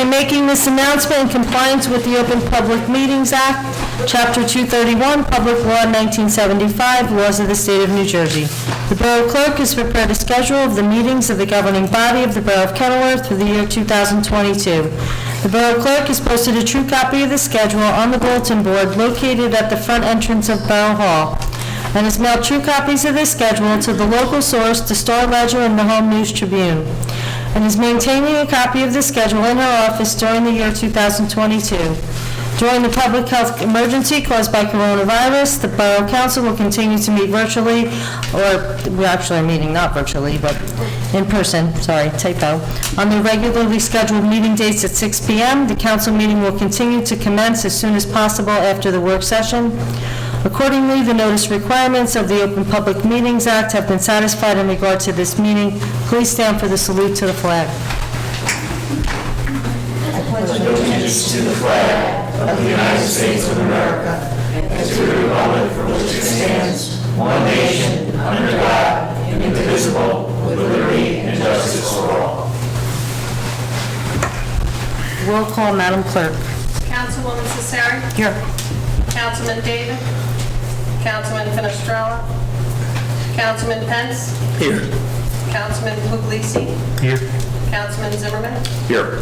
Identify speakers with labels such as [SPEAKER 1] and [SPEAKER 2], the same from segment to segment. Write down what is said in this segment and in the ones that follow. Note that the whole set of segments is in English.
[SPEAKER 1] am making this announcement in compliance with the Open Public Meetings Act, Chapter 231, Public Law 1975, Laws of the State of New Jersey. The Borough Clerk has prepared a schedule of the meetings of the governing body of the Borough of Kenilworth for the year 2022. The Borough Clerk has posted a true copy of the schedule on the bulletin board located at the front entrance of Borough Hall, and has mailed true copies of this schedule to the local source, the Star Ledger and the Home News Tribune, and is maintaining a copy of the schedule in her office during the year 2022. During the public health emergency caused by coronavirus, the Borough Council will continue to meet virtually, or we actually are meeting not virtually, but in person, sorry, typo. On the regularly scheduled meeting dates at 6 p.m., the council meeting will continue to commence as soon as possible after the work session. Accordingly, the notice requirements of the Open Public Meetings Act have been satisfied in regard to this meeting. Please stand for the salute to the flag.
[SPEAKER 2] Allegiance to the flag of the United States of America and to the republic for which it stands, one nation, under God, indivisible, with liberty and justice for all.
[SPEAKER 1] Roll call, Madam Clerk.
[SPEAKER 3] Councilwoman Cesari.
[SPEAKER 1] Here.
[SPEAKER 3] Councilman David. Councilman Finestrella. Councilman Pence.
[SPEAKER 2] Here.
[SPEAKER 3] Councilman Puglisi.
[SPEAKER 2] Here.
[SPEAKER 3] Councilman Zimmerman.
[SPEAKER 2] Here.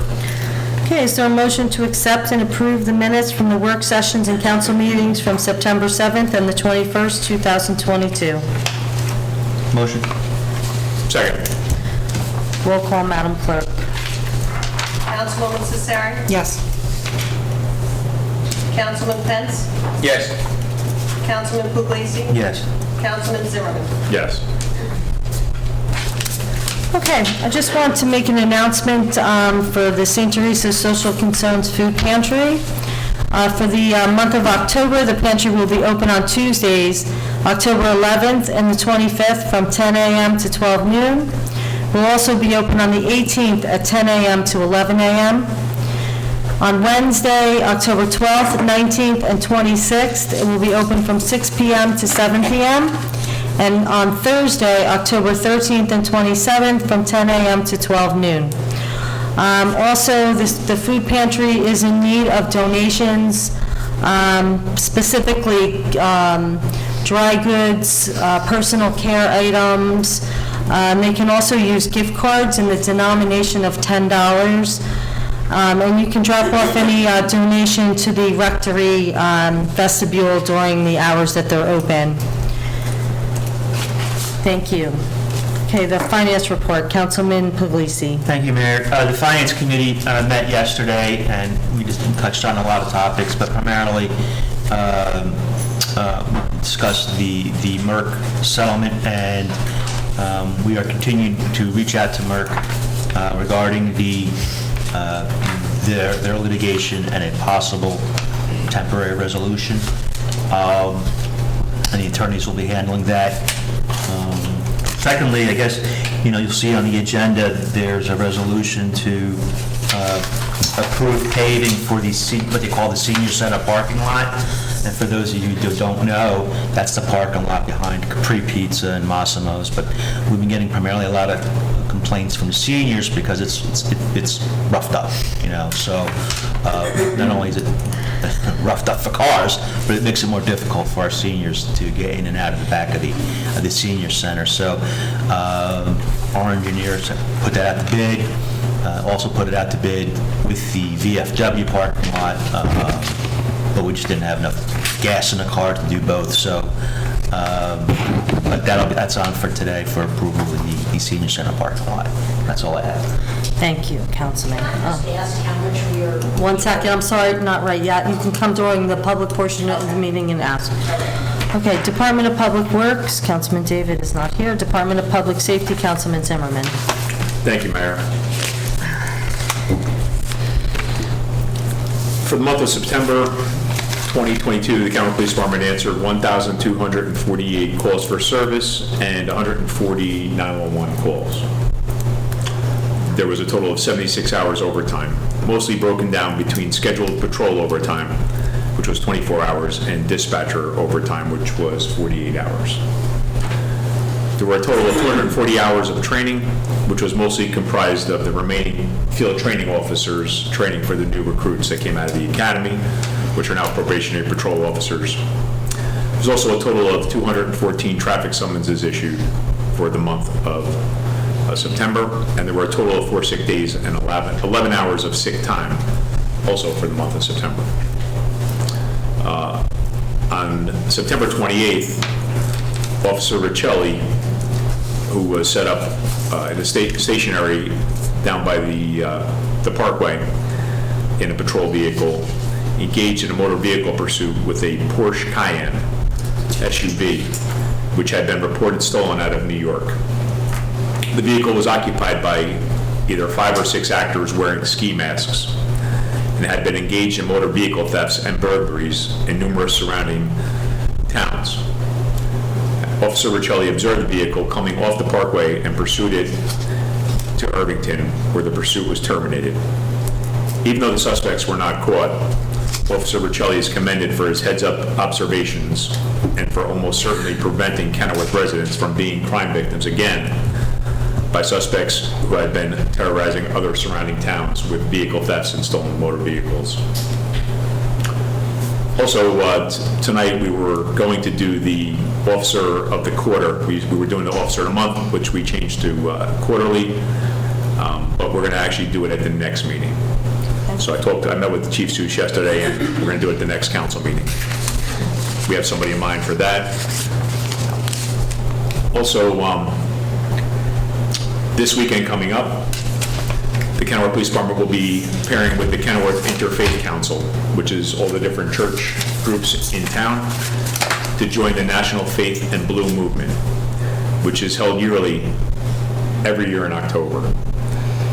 [SPEAKER 1] Okay, is there a motion to accept and approve the minutes from the work sessions and council meetings from September 7th and the 21st, 2022?
[SPEAKER 2] Motion. Second.
[SPEAKER 1] Roll call, Madam Clerk.
[SPEAKER 3] Councilwoman Cesari.
[SPEAKER 1] Yes.
[SPEAKER 3] Councilman Pence.
[SPEAKER 2] Yes.
[SPEAKER 3] Councilman Puglisi.
[SPEAKER 2] Yes.
[SPEAKER 3] Councilman Zimmerman.
[SPEAKER 2] Yes.
[SPEAKER 1] Okay, I just want to make an announcement for the St. Teresa's Social Concerns Food Pantry. For the month of October, the pantry will be open on Tuesdays, October 11th and the 25th from 10 a.m. to 12 noon. We'll also be open on the 18th at 10 a.m. to 11 a.m. On Wednesday, October 12th, 19th, and 26th, it will be open from 6 p.m. to 7 p.m. And on Thursday, October 13th and 27th, from 10 a.m. to 12 noon. Also, the food pantry is in need of donations, specifically dry goods, personal care items. They can also use gift cards in the denomination of $10. And you can drop off any donation to the rectory vestibule during the hours that they're open. Thank you. Okay, the finance report, Councilman Puglisi.
[SPEAKER 4] Thank you, Mayor. The Finance Committee met yesterday, and we just touched on a lot of topics, but primarily discussed the Merck settlement, and we are continuing to reach out to Merck regarding their litigation and a possible temporary resolution. And the attorneys will be handling that. Secondly, I guess, you'll see on the agenda, there's a resolution to approve paving for what they call the Senior Center parking lot. And for those of you who don't know, that's the parking lot behind Capri Pizza and Massimo's. But we've been getting primarily a lot of complaints from seniors because it's roughed up, So not only is it roughed up for cars, but it makes it more difficult for our seniors to get in and out of the back of the senior center. So our engineers put that out to bid, also put it out to bid with the VFW parking lot, but we just didn't have enough gas in the car to do both. So, but that's on for today for approval of the senior center parking lot. That's all I have.
[SPEAKER 1] Thank you, Councilman.
[SPEAKER 5] Just ask how much we are...
[SPEAKER 1] 1 second, I'm sorry, not right yet. You can come during the public portion of the meeting and ask. Okay, Department of Public Works, Councilman David is not here. Department of Public Safety, Councilman Zimmerman.
[SPEAKER 6] Thank you, Mayor. For the month of September 2022, the Kenilworth Police Department answered 1,248 calls for service and 140 911 calls. There was a total of 76 hours overtime, mostly broken down between scheduled patrol overtime, which was 24 hours, and dispatcher overtime, which was 48 hours. There were a total of 240 hours of training, which was mostly comprised of the remaining field training officers training for the new recruits that came out of the academy, which are now probationary patrol officers. There's also a total of 214 traffic summonses issued for the month of September, and there were a total of 4 sick days and 11 hours of sick time, also for the month of September. On September 28th, Officer Riccelli, who was set up in a stationary down by the Parkway in a patrol vehicle, engaged in a motor vehicle pursuit with a Porsche Cayenne SUV, which had been reported stolen out of New York. The vehicle was occupied by either 5 or 6 actors wearing ski masks and had been engaged in motor vehicle thefts and burglaries in numerous surrounding towns. Officer Riccelli observed the vehicle coming off the Parkway and pursued it to Irvington, where the pursuit was terminated. Even though the suspects were not caught, Officer Riccelli is commended for his heads-up observations and for almost certainly preventing Kenilworth residents from being crime victims again by suspects who had been terrorizing other surrounding towns with vehicle thefts and stolen motor vehicles. Also, tonight we were going to do the Officer of the Quarter. We were doing the Officer of the Month, which we changed to quarterly, but we're going to actually do it at the next meeting. So I met with Chief Seuss yesterday, and we're going to do it at the next council meeting. We have somebody in mind for that. Also, this weekend coming up, the Kenilworth Police Department will be pairing with the Kenilworth Interfaith Council, which is all the different church groups in town, to join the National Faith and Blue Movement, which is held yearly every year in October.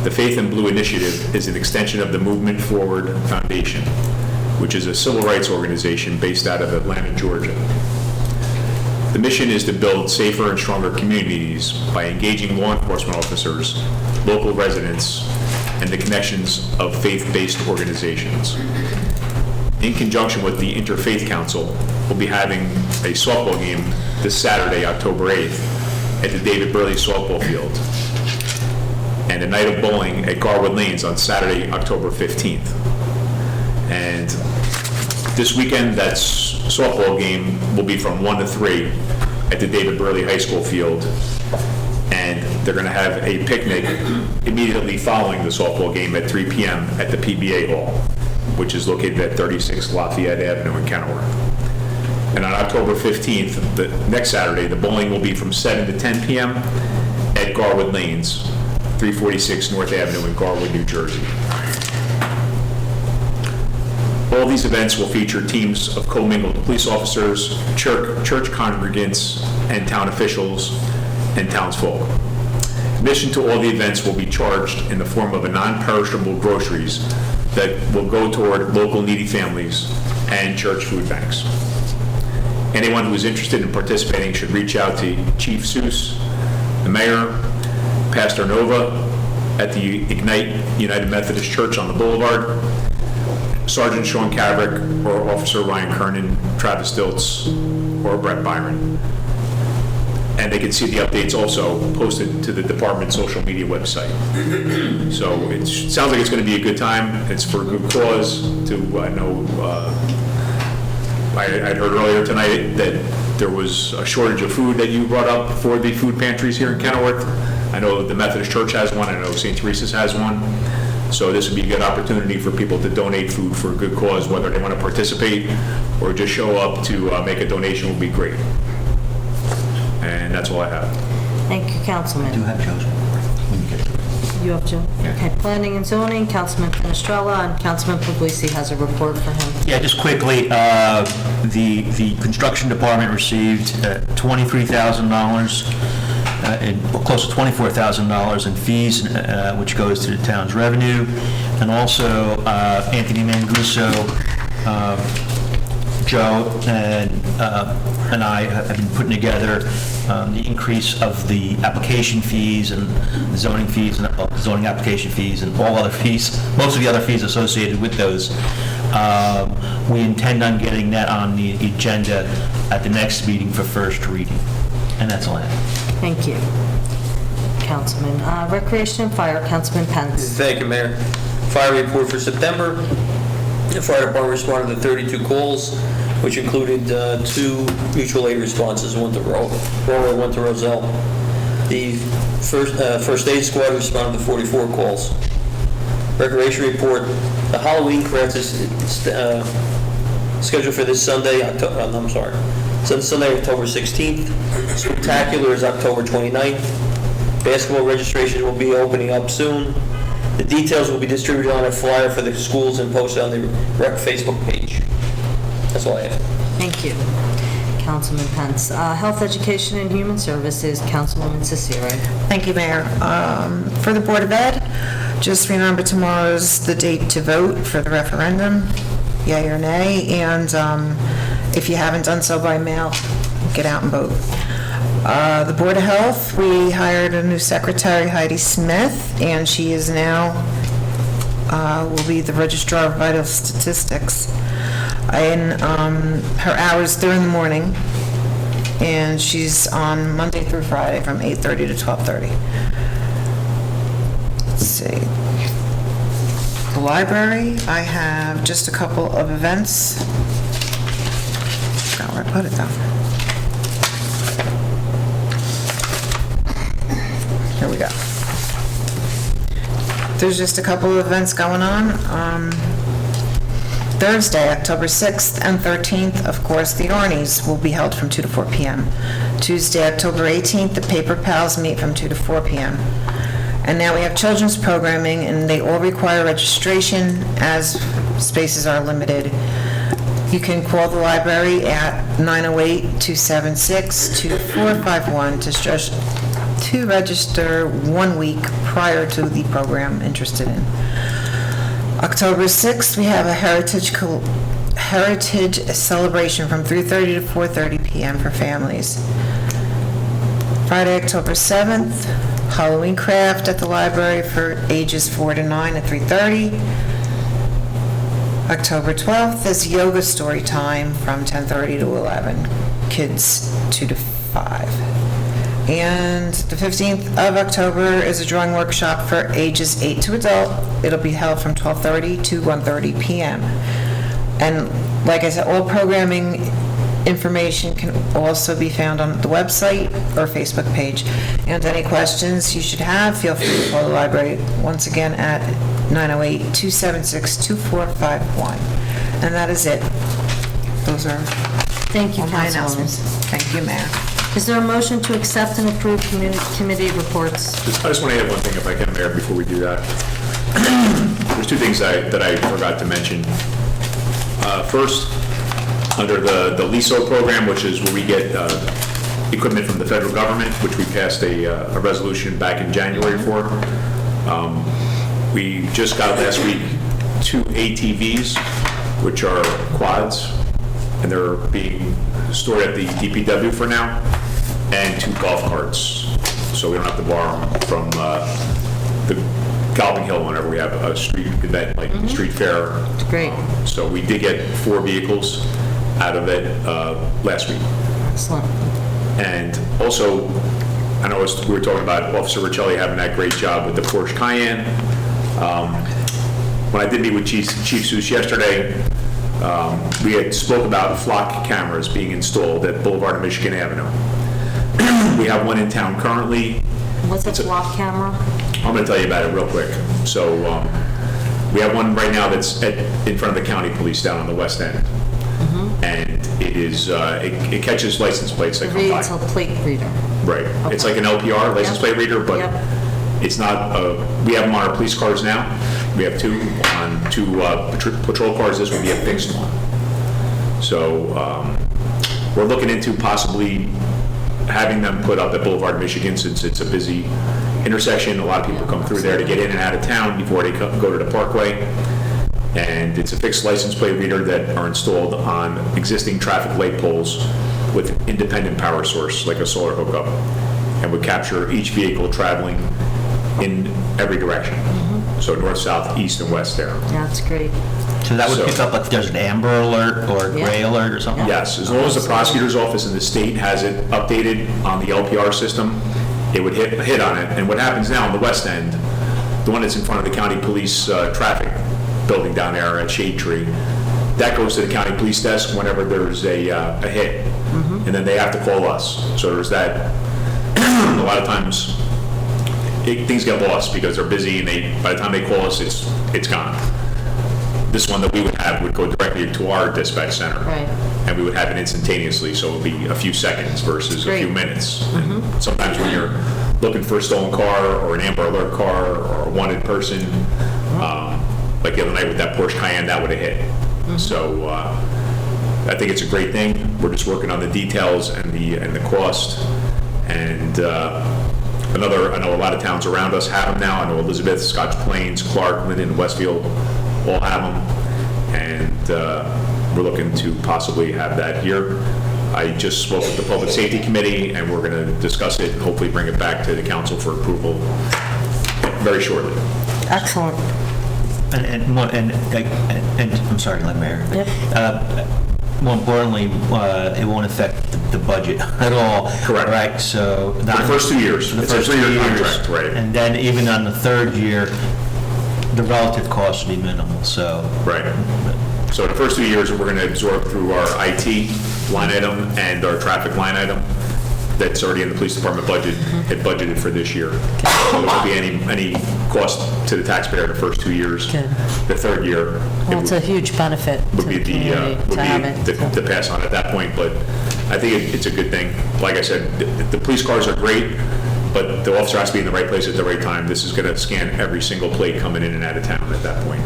[SPEAKER 6] The Faith and Blue Initiative is an extension of the Movement Forward Foundation, which is a civil rights organization based out of Atlanta, Georgia. The mission is to build safer and stronger communities by engaging law enforcement officers, local residents, and the connections of faith-based organizations. In conjunction with the Interfaith Council, we'll be having a softball game this Saturday, October 8th, at the David Burley softball field, and a night of bowling at Garwood Lanes on Saturday, October 15th. And this weekend, that softball game will be from 1 to 3 at the David Burley High School field. And they're going to have a picnic immediately following the softball game at 3 p.m. at the PBA Hall, which is located at 36 Lafayette Avenue in Kenilworth. And on October 15th, the next Saturday, the bowling will be from 7 to 10 p.m. at Garwood Lanes, 346 North Avenue in Garwood, New Jersey. All these events will feature teams of commingled police officers, church congregants, and town officials and townsfolk. Admission to all the events will be charged in the form of a non-perishable groceries that will go toward local needy families and church food banks. Anyone who is interested in participating should reach out to Chief Seuss, the mayor, Pastor Nova at the Ignite United Methodist Church on the Boulevard, Sergeant Sean Kavrick, or Officer Ryan Kernan, Travis Stilts, or Brett Byron. And they can see the updates also posted to the department's social media website. So it sounds like it's going to be a good time. It's for a good cause. I'd heard earlier tonight that there was a shortage of food that you brought up for the food pantries here in Kenilworth. I know the Methodist Church has one. I know St. Teresa's has one. So this would be a good opportunity for people to donate food for a good cause, whether they want to participate or just show up to make a donation would be great. And that's all I have.
[SPEAKER 1] Thank you,
[SPEAKER 4] Do
[SPEAKER 1] Councilman.
[SPEAKER 4] have Joe's report when you get it.
[SPEAKER 1] You have Joe? Okay, Planning and Zoning, Councilman Finestrella, and Councilman Puglisi has a report for him.
[SPEAKER 4] Yeah, just quickly, the construction department received $23,000, close to $24,000 in fees, which goes to the town's revenue. And also, Anthony Manguso Joe and I have been putting together the increase of the application fees and the zoning fees and zoning application fees and all other fees, most of the other fees associated with those. We intend on getting that on the agenda at the next meeting for first reading. And that's all I have.
[SPEAKER 1] Thank you, Councilman. Recreation and Fire, Councilman Pence.
[SPEAKER 7] Thank you, Mayor. Fire report for September. The fire department responded to 32 calls, which included 2 mutual aid responses, one to Roller, one to Roselle. The first aid squad responded to 44 calls. Recreation report, the Halloween craft is scheduled for this Sunday, Sunday, October 16th. Spectacular is October 29th. Basketball registration will be opening up soon. The details will be distributed on a flyer for the schools and posted on the Rec Facebook page. That's all I have.
[SPEAKER 1] Thank you, Councilman Pence. Health, Education, and Human Services, Councilwoman Cicero.
[SPEAKER 8] Thank you, Mayor. For the Board of Ed, just remember tomorrow's the date to vote for the referendum, yay or nay, and if you haven't done so by mail, get out and vote. The Board of Health, we hired a new secretary, Heidi Smith, and she is now, will be the Registrar of Vital Statistics. And her hours during the morning, and she's on Monday through Friday from 8:30 to 12:30. Let's see. The library, I have just a couple of events. Forgot where I put it though. Here we go. There's just a couple of events going on. Thursday, October 6th and 13th, of course, the Arnie's will be held from 2 to 4 p.m. Tuesday, October 18th, the Paper Pals meet from 2 to 4 p.m. And now we have children's programming, and they all require registration as spaces are limited. You can call the library at 908-276-2451 to register 1 week prior to the program interested in. October 6th, we have a heritage celebration from 3:30 to 4:30 p.m. for families. Friday, October 7th, Halloween craft at the library for ages 4 to 9 at 3:30. October 12th is yoga story time from 10:30 to 11. Kids 2 to 5. And the 15th of October is a drawing workshop for ages 8 to adult. It'll be held from 12:30 to 1:30 p.m. And like I said, all programming information can also be found on the website or Facebook page. And any questions you should have, feel free to call the library once again at 908-276-2451. And that is it. Those are
[SPEAKER 1] Thank you,
[SPEAKER 8] all my
[SPEAKER 1] Councilwoman.
[SPEAKER 8] announcements. Thank you, Mayor.
[SPEAKER 1] Is there a motion to accept and approve committee reports?
[SPEAKER 6] I just want to add one thing, if I can, Mayor, before we do that. There's 2 things that I forgot to mention. First, under the LISO program, which is where we get equipment from the federal government, which we passed a resolution back in January for. We just got last week 2 ATVs, which are quads, and they're being stored at the DPW for now, and 2 golf carts, so we don't have to borrow them from the Gobbing Hill whenever we have a street event, like street fair.
[SPEAKER 1] Great.
[SPEAKER 6] So we did get 4 vehicles out of it last week.
[SPEAKER 1] Excellent.
[SPEAKER 6] And also, I know we were talking about Officer Riccelli having that great job with the Porsche Cayenne. When I did meet with Chief Seuss yesterday, we had spoke about flock cameras being installed at Boulevard and Michigan Avenue. We have one in town currently.
[SPEAKER 1] What's a flock camera?
[SPEAKER 6] I'm going to tell you about it real quick. So we have one right now that's in front of the county police down on the west end. And it is, it catches license plates that come by.
[SPEAKER 1] It's a plate reader.
[SPEAKER 6] Right. It's like an LPR, license plate reader, but it's not, we have them on our police cars now. We have 2 on 2 patrol cars. This would be a fixed one. So we're looking into possibly having them put up at Boulevard, Michigan, since it's a busy intersection. A lot of people come through there to get in and out of town before they go to the Parkway. And it's a fixed license plate reader that are installed on existing traffic light poles with independent power source, like a solar hookup, and would capture each vehicle traveling in every direction. So north, south, east, and west there.
[SPEAKER 1] That's great.
[SPEAKER 4] So that would
[SPEAKER 6] So-
[SPEAKER 4] pick up, like, there's an Amber Alert or a Gray Alert or something?
[SPEAKER 6] Yes, as long as the prosecutor's office in the state has it updated on the LPR system, it would hit on it. And what happens now on the west end, the one that's in front of the county police traffic building down there at Shade Tree, that goes to the county police desk whenever there's a hit. And then they have to call us. So there's that, a lot of times, things get lost because they're busy and by the time they call us, it's gone. This one that we would have would go directly to our dispatch center.
[SPEAKER 1] Right.
[SPEAKER 6] And we would have it instantaneously, so it would be a few seconds versus a few
[SPEAKER 1] Great.
[SPEAKER 6] minutes. And sometimes when you're looking for a stolen car or an Amber Alert car or a wanted person, like the other night with that Porsche Cayenne, that would have hit. So I think it's a great thing. We're just working on the details and the cost. And I know a lot of towns around us have them now. I know Elizabeth, Scotch Plains, Clark, Linden, Westfield all have them. And we're looking to possibly have that here. I just spoke with the Public Safety Committee, and we're going to discuss it and hopefully bring it back to the council for approval very shortly.
[SPEAKER 1] Excellent.
[SPEAKER 4] And I'm sorry, Mayor.
[SPEAKER 1] Yep.
[SPEAKER 4] More importantly, it won't affect the budget at all.
[SPEAKER 6] Correct.
[SPEAKER 4] Right, so.
[SPEAKER 6] For the first 2 years.
[SPEAKER 4] For the
[SPEAKER 6] It's a
[SPEAKER 4] first
[SPEAKER 6] 3-year
[SPEAKER 4] 2 years.
[SPEAKER 6] contract, right.
[SPEAKER 4] And then even on the third year, the relative cost will be minimal, so.
[SPEAKER 6] Right. So the first 2 years, we're going to absorb through our IT line item and our traffic line item that's already in the police department budget, had budgeted for this year. So there won't be any cost to the taxpayer the first 2 years.
[SPEAKER 1] Good.
[SPEAKER 6] The third year,
[SPEAKER 1] Well, it's a huge benefit to
[SPEAKER 6] would
[SPEAKER 1] the
[SPEAKER 6] be
[SPEAKER 1] community to have it.
[SPEAKER 6] to pass on at that point, but I think it's a good thing. Like I said, the police cars are great, but the officer has to be in the right place at the right time. This is going to scan every single plate coming in and out of town at that point.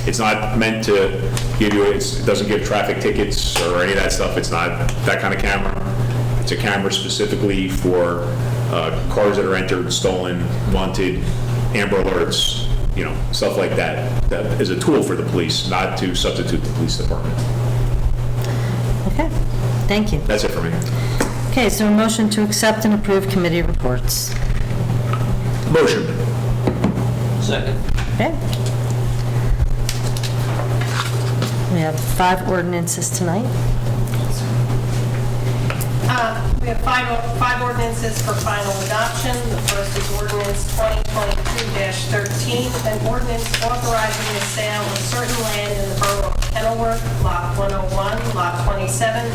[SPEAKER 6] It's not meant to give you, it doesn't give traffic tickets or any of that stuff. It's not that kind of camera. It's a camera specifically for cars that are entered, stolen, wanted, Amber Alerts, stuff like that. That is a tool for the police, not to substitute the police department.
[SPEAKER 1] Okay, thank you.
[SPEAKER 6] That's it for me.
[SPEAKER 1] Okay, so a motion to accept and approve committee reports.
[SPEAKER 6] Motion.
[SPEAKER 7] Second.
[SPEAKER 1] Okay. We have 5 ordinances tonight.
[SPEAKER 3] We have five ordinances for final adoption. The first is ordinance 2022-13, an ordinance authorizing the sale of certain land in the borough of Kenilworth, Lot 101, Lot 27,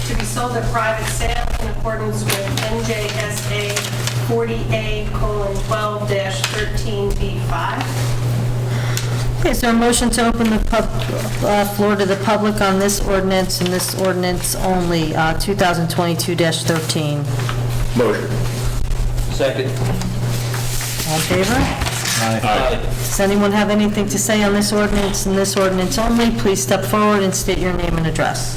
[SPEAKER 3] to be sold at private sale in accordance with NJSA 40A:12-13B5.
[SPEAKER 1] Okay, so a motion to open the floor to the public on this ordinance, and this ordinance only, 2022-13.
[SPEAKER 6] Motion.
[SPEAKER 7] Second.
[SPEAKER 1] All in favor?
[SPEAKER 7] Aye.
[SPEAKER 1] Does anyone have anything to say on this ordinance and this ordinance only? Please step forward and state your name and address.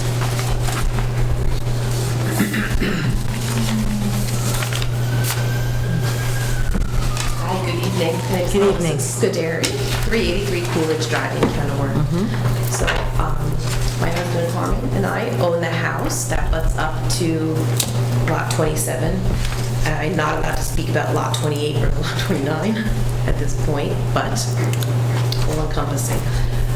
[SPEAKER 9] Hi, good evening.
[SPEAKER 1] Good evening.
[SPEAKER 9] Scuderi, 383 Coolidge Drive in Kenilworth. So, my husband Harmon and I own the house that butts up to Lot 27. I'm not allowed to speak about Lot 28 or Lot 29 at this point, but all encompassing.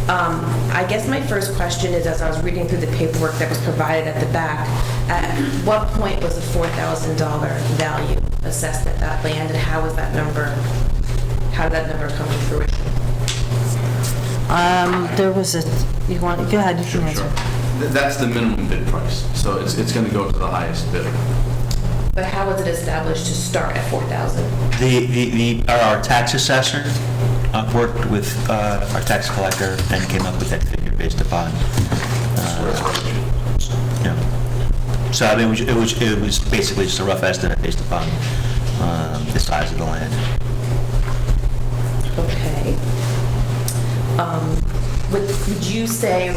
[SPEAKER 9] I guess my first question is, as I was reading through the paperwork that was provided at the back, at what point was the $4,000 value assessed at that land, and how did that number come to fruition?
[SPEAKER 1] There was a, you want, go ahead, you can answer.
[SPEAKER 10] That's the minimum bid price, so it's going to go to the highest bidder.
[SPEAKER 9] But how was it established to start at 4,000?
[SPEAKER 4] Our tax assessor worked with our tax collector and came up with that figure based upon, so I mean, it was basically just a rough estimate based upon the size of the land.
[SPEAKER 9] Okay. Would you say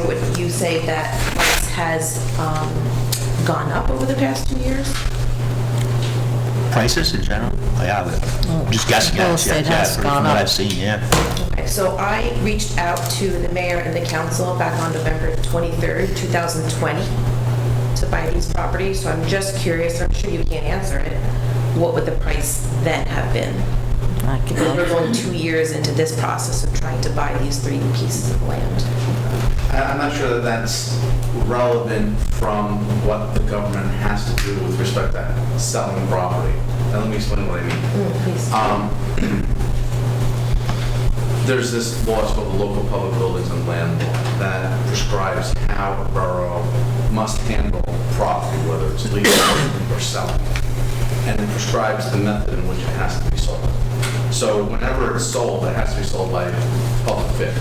[SPEAKER 9] that price has gone up over the past 2 years?
[SPEAKER 4] prices in general? Yeah, I'm just guessing.
[SPEAKER 1] Real estate has gone
[SPEAKER 4] From what
[SPEAKER 1] up.
[SPEAKER 4] I've seen, yeah.
[SPEAKER 9] Okay, so I reached out to the mayor and the council back on November 23rd, 2020, to buy these properties, so I'm just curious, I'm sure you can't answer it, what would the price then have been?
[SPEAKER 1] I can
[SPEAKER 9] We're
[SPEAKER 1] look.
[SPEAKER 9] going 2 years into this process of trying to buy these 3 pieces of land.
[SPEAKER 10] I'm not sure that that's relevant from what the government has to do with respect to selling property. And let me explain what I mean.
[SPEAKER 9] Please.
[SPEAKER 10] There's this law, it's called the Local Public Buildings and Land Law, that prescribes how a borough must handle property, whether it's legal or selling. And it prescribes the method in which it has to be sold. So whenever it's sold, it has to be sold by public bid.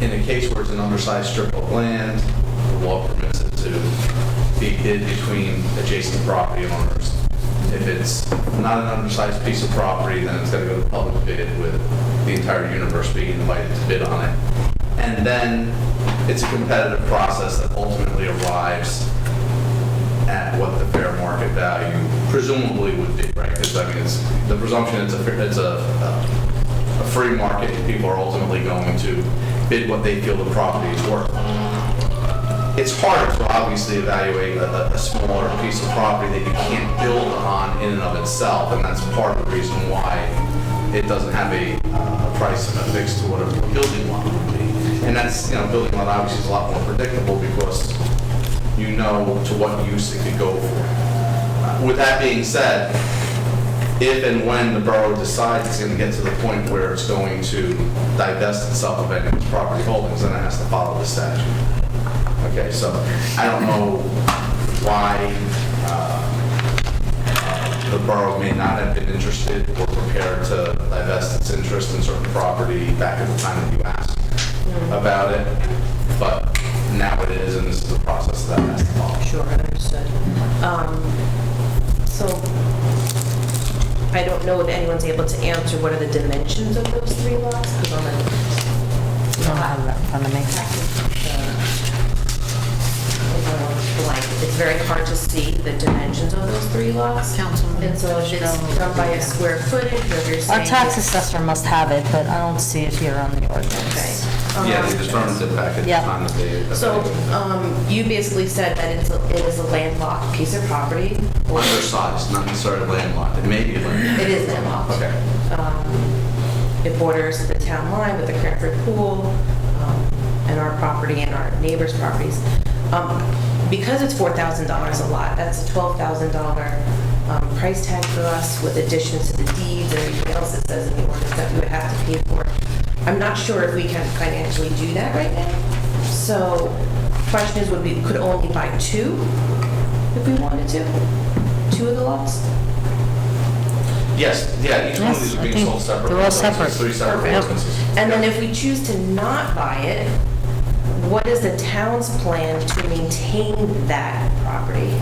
[SPEAKER 10] In a case where it's an undersized strip of land, the law permits it to be bid between adjacent property owners. If it's not an undersized piece of property, then it's going to go to public bid with the entire universe being invited to bid on it. And then it's a competitive process that ultimately arrives at what the fair market value presumably would be, right? Because I mean, it's the presumption it's a free market. People are ultimately going to bid what they feel the property is worth. It's hard to obviously evaluate a smaller piece of property that you can't build on in and of itself, and that's part of the reason why it doesn't have a price affixed to what a building lot would be. And that's, building lot obviously is a lot more predictable because you know to what use it could go for. With that being said, if and when the borough decides it's going to get to the point where it's going to divest itself of any of its property holdings, then it has to follow the statute. Okay, so I don't know why the borough may not have been interested or prepared to divest its interest in certain property back at the time that you asked about it, but now it is, and this is the process that has to follow.
[SPEAKER 9] Sure, understood. So I don't know if anyone's able to answer what are the dimensions of those 3 lots? Because on the
[SPEAKER 1] I don't have that in front of me.
[SPEAKER 9] It's very hard to see the dimensions of those 3 lots.
[SPEAKER 1] Councilman.
[SPEAKER 9] And so if it's done by a square footage, or you're saying...
[SPEAKER 1] Our tax assessor must have it, but I don't see it here on the
[SPEAKER 9] Okay.
[SPEAKER 1] ordinance.
[SPEAKER 10] Yeah, they determined it back at the
[SPEAKER 1] Yeah.
[SPEAKER 10] time that they...
[SPEAKER 9] So you basically said that it is a landlocked piece of property.
[SPEAKER 10] Undersized, not necessarily landlocked. It may be landlocked.
[SPEAKER 9] It is landlocked.
[SPEAKER 10] Okay.
[SPEAKER 9] It borders the town line with the Cranford Pool, and our property and our neighbors' properties. Because it's $4,000 a lot, that's a $12,000 price tag for us with additions to the deeds and everything else it says in the ordinance that we would have to pay for. I'm not sure if we can financially do that right now. So question is, we could only buy 2 if we wanted to? 2 of the lots?
[SPEAKER 10] Yes, yeah, each one of
[SPEAKER 1] Yes,
[SPEAKER 10] these are
[SPEAKER 1] I
[SPEAKER 10] being
[SPEAKER 1] think
[SPEAKER 10] sold separately.
[SPEAKER 1] they're all
[SPEAKER 10] So it's
[SPEAKER 1] separate.
[SPEAKER 10] 3 separate
[SPEAKER 9] Perfect.
[SPEAKER 10] licenses.
[SPEAKER 9] And then
[SPEAKER 10] Yeah.
[SPEAKER 9] if we choose to not buy it, what is the town's plan to maintain that property?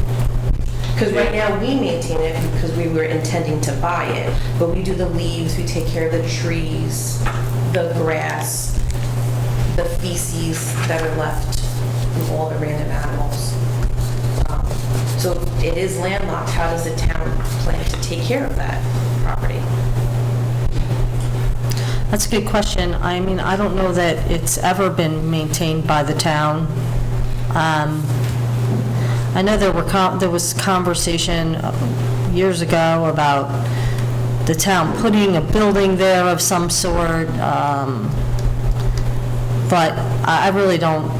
[SPEAKER 9] Because right now, we maintain it because we were intending to buy it, but we do the leaves, we take care of the trees, the grass, the feces that are left from all the random animals. So it is landlocked. How does the town plan to take care of that property?
[SPEAKER 1] That's a good question. I mean, I don't know that it's ever been maintained by the town. I know there was conversation years ago about the town putting a building there of some sort, but I really don't,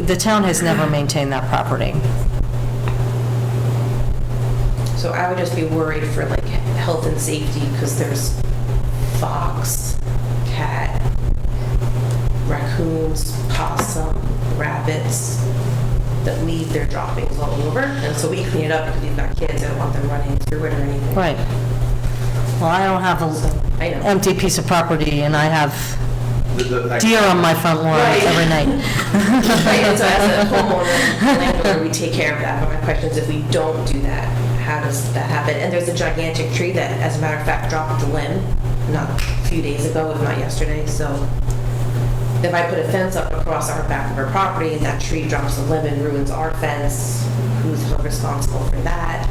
[SPEAKER 1] the town has never maintained that property.
[SPEAKER 9] So I would just be worried for like health and safety because there's fox, cat, raccoons, possum, rabbits that leave their droppings all over. And so we clean it up because we've got kids. I don't want them running through it or anything.
[SPEAKER 1] Right. Well, I don't have
[SPEAKER 9] I know.
[SPEAKER 1] an empty piece of property, and I have
[SPEAKER 10] The-
[SPEAKER 1] deer on my front lawn
[SPEAKER 9] Right.
[SPEAKER 1] every night.
[SPEAKER 9] Right, and so as a homeowner, landowner, we take care of that. But my question is, if we don't do that, how does that happen? And there's a gigantic tree that, as a matter of fact, dropped a limb not a few days ago, if not yesterday. So if I put a fence up across our back of our property and that tree drops a limb and ruins our fence, who's responsible for that?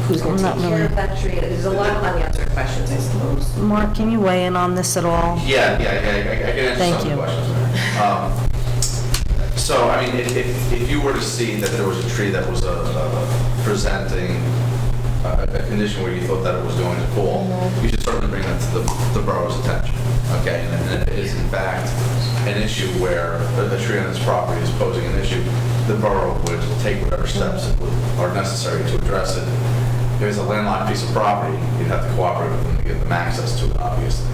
[SPEAKER 9] Who's going to
[SPEAKER 1] I'm not
[SPEAKER 9] take care of
[SPEAKER 1] really-
[SPEAKER 9] that tree? There's a lot of unanswered questions, I suppose.
[SPEAKER 1] Mark, can you weigh in on this at all?
[SPEAKER 10] Yeah, I can answer
[SPEAKER 1] Thank
[SPEAKER 10] some of
[SPEAKER 1] you.
[SPEAKER 10] the questions. So, I mean, if you were to see that there was a tree that was presenting a condition where you thought that it was going to fall, you should certainly bring that to the borough's attention, okay? And if it is in fact an issue where a tree on this property is posing an issue, the borough would take whatever steps are necessary to address it. If it's a landlocked piece of property, you'd have to cooperate with them to give them access to it, obviously,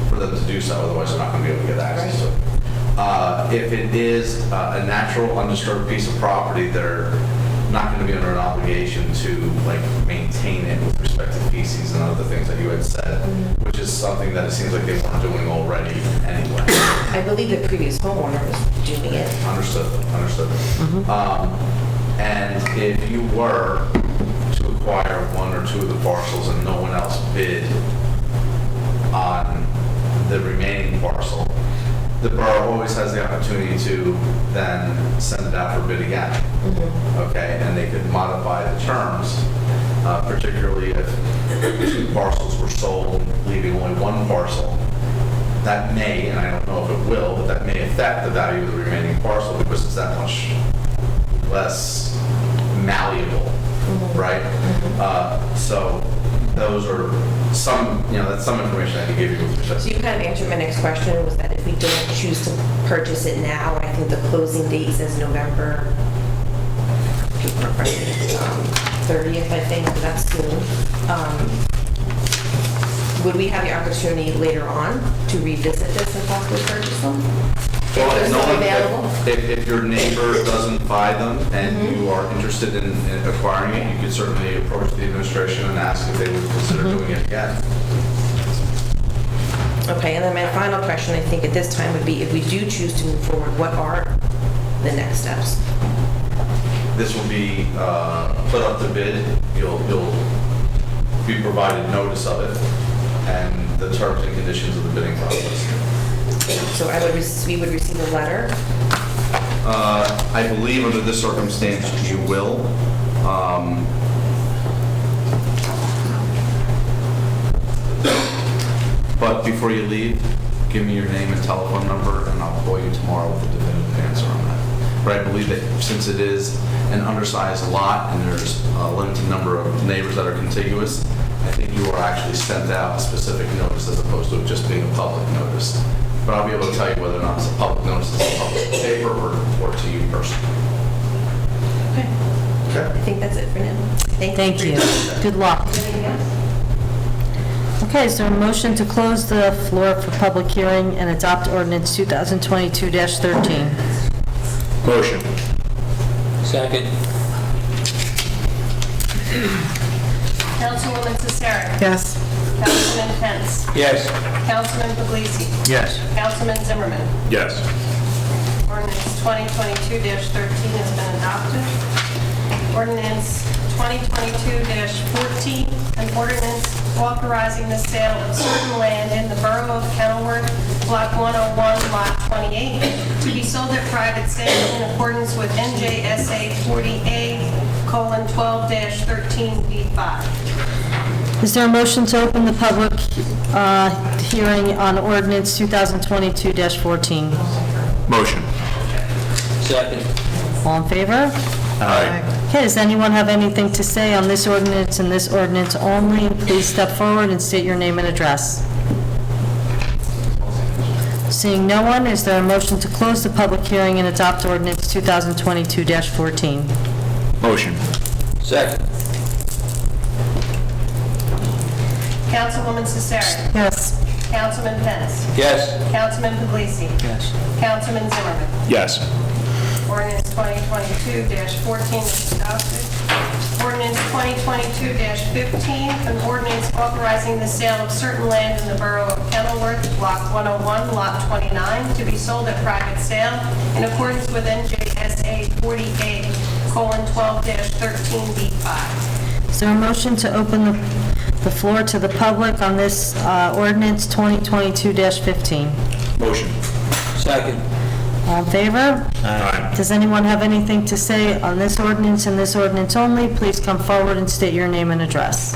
[SPEAKER 10] for them to do so, otherwise they're not going to be able to get access to it. If it is a natural, undisturbed piece of property, they're not going to be under an obligation to like maintain it with respect to feces and other things that you had said, which is something that it seems like they weren't doing already anyway.
[SPEAKER 9] I believe the previous homeowner was doing it.
[SPEAKER 10] Understood. And if you were to acquire one or two of the parcels and no one else bid on the remaining parcel, the borough always has the opportunity to then send it out for bid again. Okay, and they could modify the terms, particularly if two parcels were sold, leaving only one parcel. That may, and I don't know if it will, but that may affect the value of the remaining parcel because it's that much less malleable, right? So those are some, that's some information I can give you with respect
[SPEAKER 9] So you kind of answered my next question, was that if we don't choose to purchase it now, I think the closing date says November 30th, I think, but that's soon. Would we have the opportunity later on to revisit this and possibly purchase them? If they're
[SPEAKER 10] no
[SPEAKER 9] still
[SPEAKER 10] one-
[SPEAKER 9] available?
[SPEAKER 10] If your neighbor doesn't buy them and you are interested in acquiring it, you could certainly approach the administration and ask if they would consider doing it again.
[SPEAKER 9] Okay, and then my final question, I think at this time would be, if we do choose to move forward, what are the next steps?
[SPEAKER 10] This will be put up to bid. You'll be provided notice of it and the terms and conditions of the bidding process.
[SPEAKER 9] So we would receive a letter.
[SPEAKER 10] I believe under this circumstance, you will. But before you leave, give me your name and telephone number, and I'll call you tomorrow with a definitive answer on that. But I believe that since it is an undersized lot and there's a limited number of neighbors that are contiguous, I think you are actually sent out a specific notice as opposed to it just being a public notice. But I'll be able to tell you whether or not it's a public notice, it's a public paper, or to you personally.
[SPEAKER 9] Okay.
[SPEAKER 10] Okay?
[SPEAKER 9] I think that's it for now.
[SPEAKER 1] Thank you. Good luck.
[SPEAKER 9] Anything else?
[SPEAKER 1] Okay, is there a motion to close the floor for public hearing and adopt ordinance 2022-13?
[SPEAKER 6] Motion.
[SPEAKER 7] Second.
[SPEAKER 3] Councilwoman Cesari.
[SPEAKER 8] Yes.
[SPEAKER 3] Councilman Pence.
[SPEAKER 7] Yes.
[SPEAKER 3] Councilman Puglisi.
[SPEAKER 4] Yes.
[SPEAKER 3] Councilman Zimmerman.
[SPEAKER 6] Yes.
[SPEAKER 3] Ordinance 2022-13 has been adopted. Ordinance 2022-14, an ordinance authorizing the sale of certain land in the borough of Kenilworth, Block 101, Lot 28, to be sold at private sale in accordance with NJSA 40A:12-13B5.
[SPEAKER 1] Is there a motion to open the public hearing on ordinance 2022-14?
[SPEAKER 6] Motion.
[SPEAKER 7] Second.
[SPEAKER 1] All in favor?
[SPEAKER 6] Aye.
[SPEAKER 1] Okay, does anyone have anything to say on this ordinance and this ordinance only? Please step forward and state your name and address. Seeing no one, is there a motion to close the public hearing and adopt ordinance 2022-14?
[SPEAKER 6] Motion.
[SPEAKER 7] Second.
[SPEAKER 3] Councilwoman Cesari.
[SPEAKER 8] Yes.
[SPEAKER 3] Councilman Pence.
[SPEAKER 7] Yes.
[SPEAKER 3] Councilman Puglisi.
[SPEAKER 4] Yes.
[SPEAKER 3] Councilman Zimmerman.
[SPEAKER 6] Yes.
[SPEAKER 3] Ordinance 2022-14 is adopted. Ordinance 2022-15, an ordinance authorizing the sale of certain land in the borough of Kenilworth, Block 101, Lot 29, to be sold at private sale in accordance with NJSA 40A:12-13B5.
[SPEAKER 1] Is there a motion to open the floor to the public on this ordinance 2022-15?
[SPEAKER 6] Motion.
[SPEAKER 7] Second.
[SPEAKER 1] All in favor?
[SPEAKER 6] Aye.
[SPEAKER 1] Does anyone have anything to say on this ordinance and this ordinance only? Please come forward and state your name and address.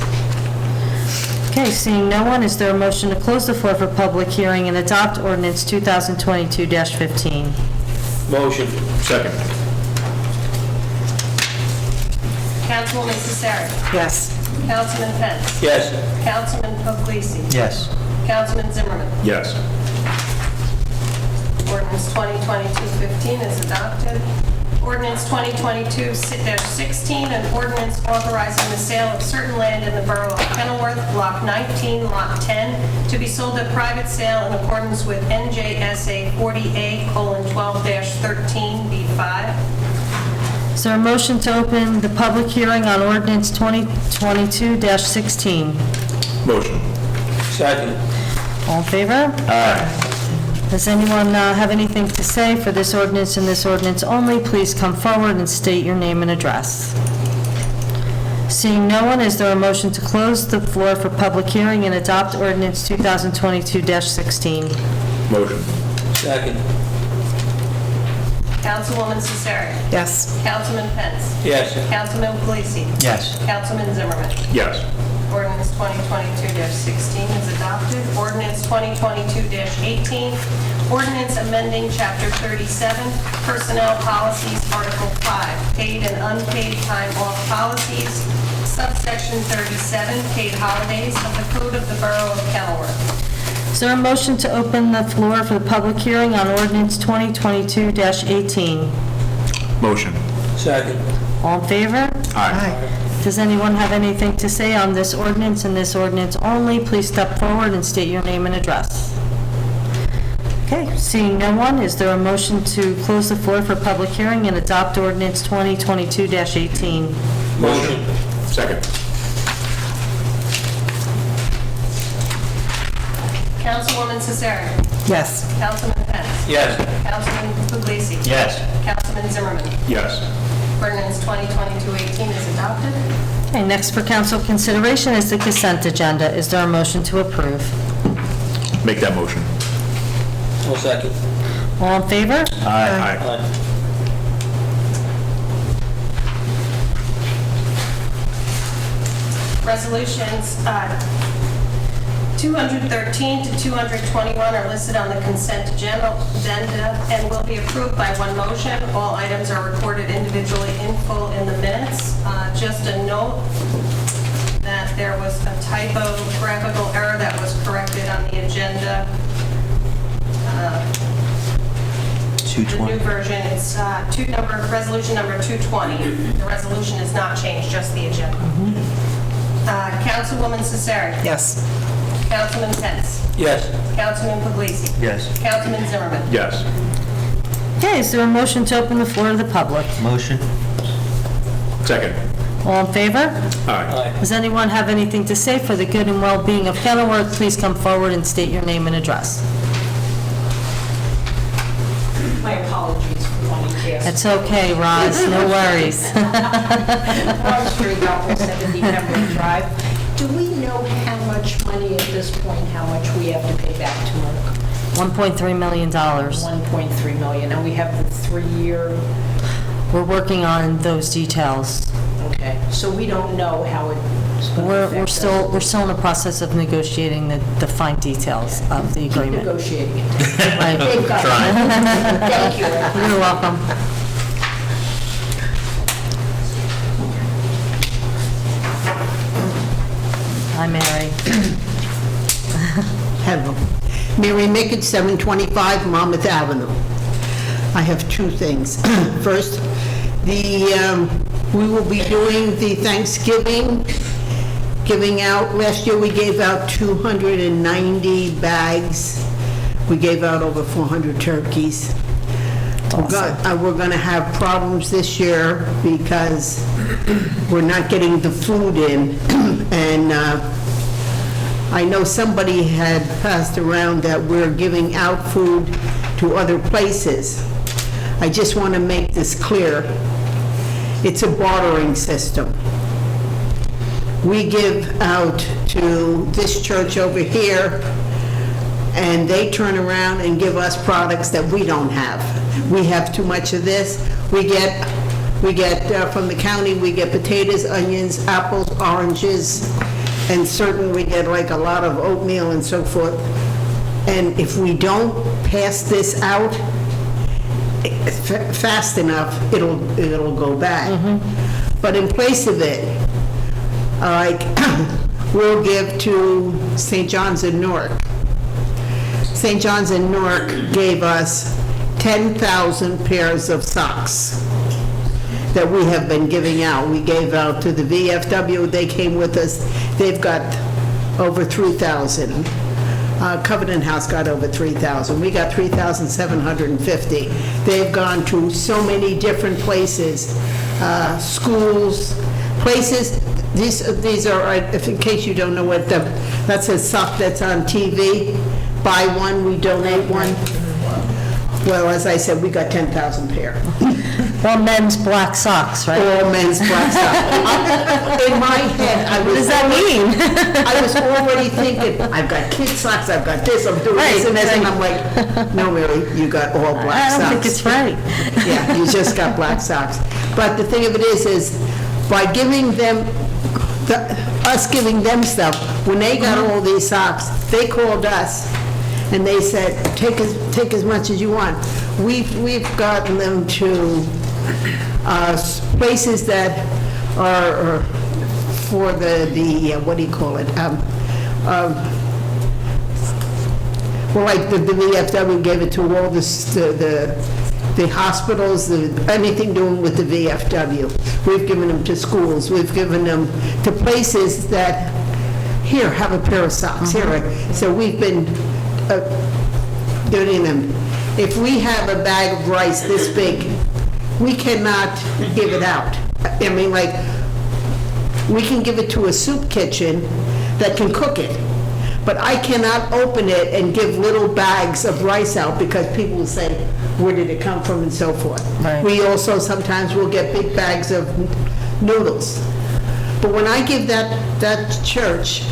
[SPEAKER 1] Okay, seeing no one, is there a motion to close the floor for public hearing and adopt ordinance 2022-15?
[SPEAKER 7] Motion.
[SPEAKER 6] Second.
[SPEAKER 3] Councilwoman Cesari.
[SPEAKER 8] Yes.
[SPEAKER 3] Councilman Pence.
[SPEAKER 7] Yes.
[SPEAKER 3] Councilman Puglisi.
[SPEAKER 4] Yes.
[SPEAKER 3] Councilman Zimmerman.
[SPEAKER 6] Yes.
[SPEAKER 3] Ordinance 2022-15 is adopted. Ordinance 2022-16, an ordinance authorizing the sale of certain land in the borough of Kenilworth, Block 19, Lot 10, to be sold at private sale in accordance with NJSA 40A:12-13B5.
[SPEAKER 1] Is there a motion to open the public hearing on ordinance 2022-16?
[SPEAKER 6] Motion.
[SPEAKER 7] Second.
[SPEAKER 1] All in favor?
[SPEAKER 6] Aye.
[SPEAKER 1] Does anyone have anything to say for this ordinance and this ordinance only? Please come forward and state your name and address. Seeing no one, is there a motion to close the floor for public hearing and adopt ordinance 2022-16?
[SPEAKER 6] Motion.
[SPEAKER 7] Second.
[SPEAKER 3] Councilwoman Cesari.
[SPEAKER 8] Yes.
[SPEAKER 3] Councilman Pence.
[SPEAKER 7] Yes.
[SPEAKER 3] Councilman Puglisi.
[SPEAKER 4] Yes.
[SPEAKER 3] Councilman Zimmerman.
[SPEAKER 6] Yes.
[SPEAKER 3] Ordinance 2022-16 is adopted. Ordinance 2022-18, ordinance amending Chapter 37, Personnel Policies, Article 5, Paid and Unpaid Time Off Policies, subsection 37, Paid Holidays of the Code of the Borough of Kenilworth.
[SPEAKER 1] Is there a motion to open the floor for the public hearing on ordinance 2022-18?
[SPEAKER 6] Motion.
[SPEAKER 7] Second.
[SPEAKER 1] All in favor?
[SPEAKER 6] Aye.
[SPEAKER 1] Does anyone have anything to say on this ordinance and this ordinance only? Please step forward and state your name and address. Okay, seeing no one, is there a motion to close the floor for public hearing and adopt ordinance 2022-18?
[SPEAKER 7] Motion.
[SPEAKER 6] Second.
[SPEAKER 3] Councilwoman Cesari.
[SPEAKER 8] Yes.
[SPEAKER 3] Councilman Pence.
[SPEAKER 7] Yes.
[SPEAKER 3] Councilman Puglisi.
[SPEAKER 4] Yes.
[SPEAKER 3] Councilman Zimmerman.
[SPEAKER 6] Yes.
[SPEAKER 3] Ordinance 2022-18 is adopted.
[SPEAKER 1] Okay, next for council consideration is the consent agenda. Is there a motion to approve?
[SPEAKER 6] Make that motion.
[SPEAKER 7] I'll second.
[SPEAKER 1] All in favor?
[SPEAKER 6] Aye.
[SPEAKER 7] Aye.
[SPEAKER 3] Resolutions 213 to 221 are listed on the consent agenda and will be approved by one motion. All items are recorded individually in full in the minutes. Just a note that there was a typographical error that was corrected on the agenda. The new
[SPEAKER 4] 220.
[SPEAKER 3] version is resolution number 220. The resolution is not changed, just the agenda. Councilwoman Cesari.
[SPEAKER 8] Yes.
[SPEAKER 3] Councilman Pence.
[SPEAKER 7] Yes.
[SPEAKER 3] Councilman Puglisi.
[SPEAKER 4] Yes.
[SPEAKER 3] Councilman Zimmerman.
[SPEAKER 6] Yes.
[SPEAKER 1] Okay, is there a motion to open the floor to the public?
[SPEAKER 4] Motion.
[SPEAKER 6] Second.
[SPEAKER 1] All in favor?
[SPEAKER 6] Aye.
[SPEAKER 7] Aye.
[SPEAKER 1] Does anyone have anything to say for the good and well-being of Kenilworth? Please come forward and state your name and address.
[SPEAKER 5] My apologies for wanting to ask.
[SPEAKER 1] It's okay, Roz, no worries.
[SPEAKER 5] Broad Street, off 70 Pembroke Drive. Do we know how much money at this point, how much we have to pay back to Merck?
[SPEAKER 1] $1.3 million.
[SPEAKER 5] 1.3 million, and we have the 3-year,
[SPEAKER 1] We're working on those details.
[SPEAKER 5] okay. So we don't know how it's going to affect us.
[SPEAKER 1] We're still in the process of negotiating the fine details of the
[SPEAKER 5] Keep
[SPEAKER 1] agreement.
[SPEAKER 5] negotiating it.
[SPEAKER 1] Right.
[SPEAKER 5] They've got it. Thank you.
[SPEAKER 1] You're welcome. Hi, Mary.
[SPEAKER 11] Hello. Mary Mickett, 725 Monmouth Avenue. I have two things. First, we will be doing the Thanksgiving, giving out, last year we gave out 290 bags. We gave out over 400 turkeys. We're going to have problems this year because we're not getting the food in. And I know somebody had passed around that we're giving out food to other places. I just want to make this clear. It's a bartering system. We give out to this church over here and they turn around and give us products that we don't have. We have too much of this. We get from the county, we get potatoes, onions, apples, oranges, and certain, we get like a lot of oatmeal and so forth. And if we don't pass this out fast enough, it'll go bad. But in place of it, like, we'll give to St. John's in Newark. St. John's in Newark gave us 10,000 pairs of socks that we have been giving out. We gave out to the VFW, they came with us, they've got over 3,000. Covenant House got over 3,000. We got 3,750. They've gone to so many different places, schools, places. These are, if in case you don't know what that's a sock that's on TV. Buy one, we donate one. Well, as I said, we got 10,000 pair.
[SPEAKER 1] All men's black socks, right?
[SPEAKER 11] All men's black socks. In my head, I was...
[SPEAKER 1] What does that mean?
[SPEAKER 11] I was already thinking, I've got kid socks, I've got this, I'm doing this and this, and I'm like, no, Mary, you got all black socks.
[SPEAKER 1] I don't think it's right.
[SPEAKER 11] Yeah, you just got black socks. But the thing of it is by giving them, us giving them stuff, when they got all these socks, they called us and they said, take as much as you want. We've gotten them to places that are for the what do you call it? Well, like the VFW gave it to all the hospitals, anything doing with the VFW. We've given them to schools. We've given them to places that, here, have a pair of socks. Here. So we've been doing them. If we have a bag of rice this big, we cannot give it out. I mean, like, we can give it to a soup kitchen that can cook it, but I cannot open it and give little bags of rice out because people will say, where did it come from and so forth.
[SPEAKER 1] Right.
[SPEAKER 11] We also sometimes will get big bags of noodles. But when I give that church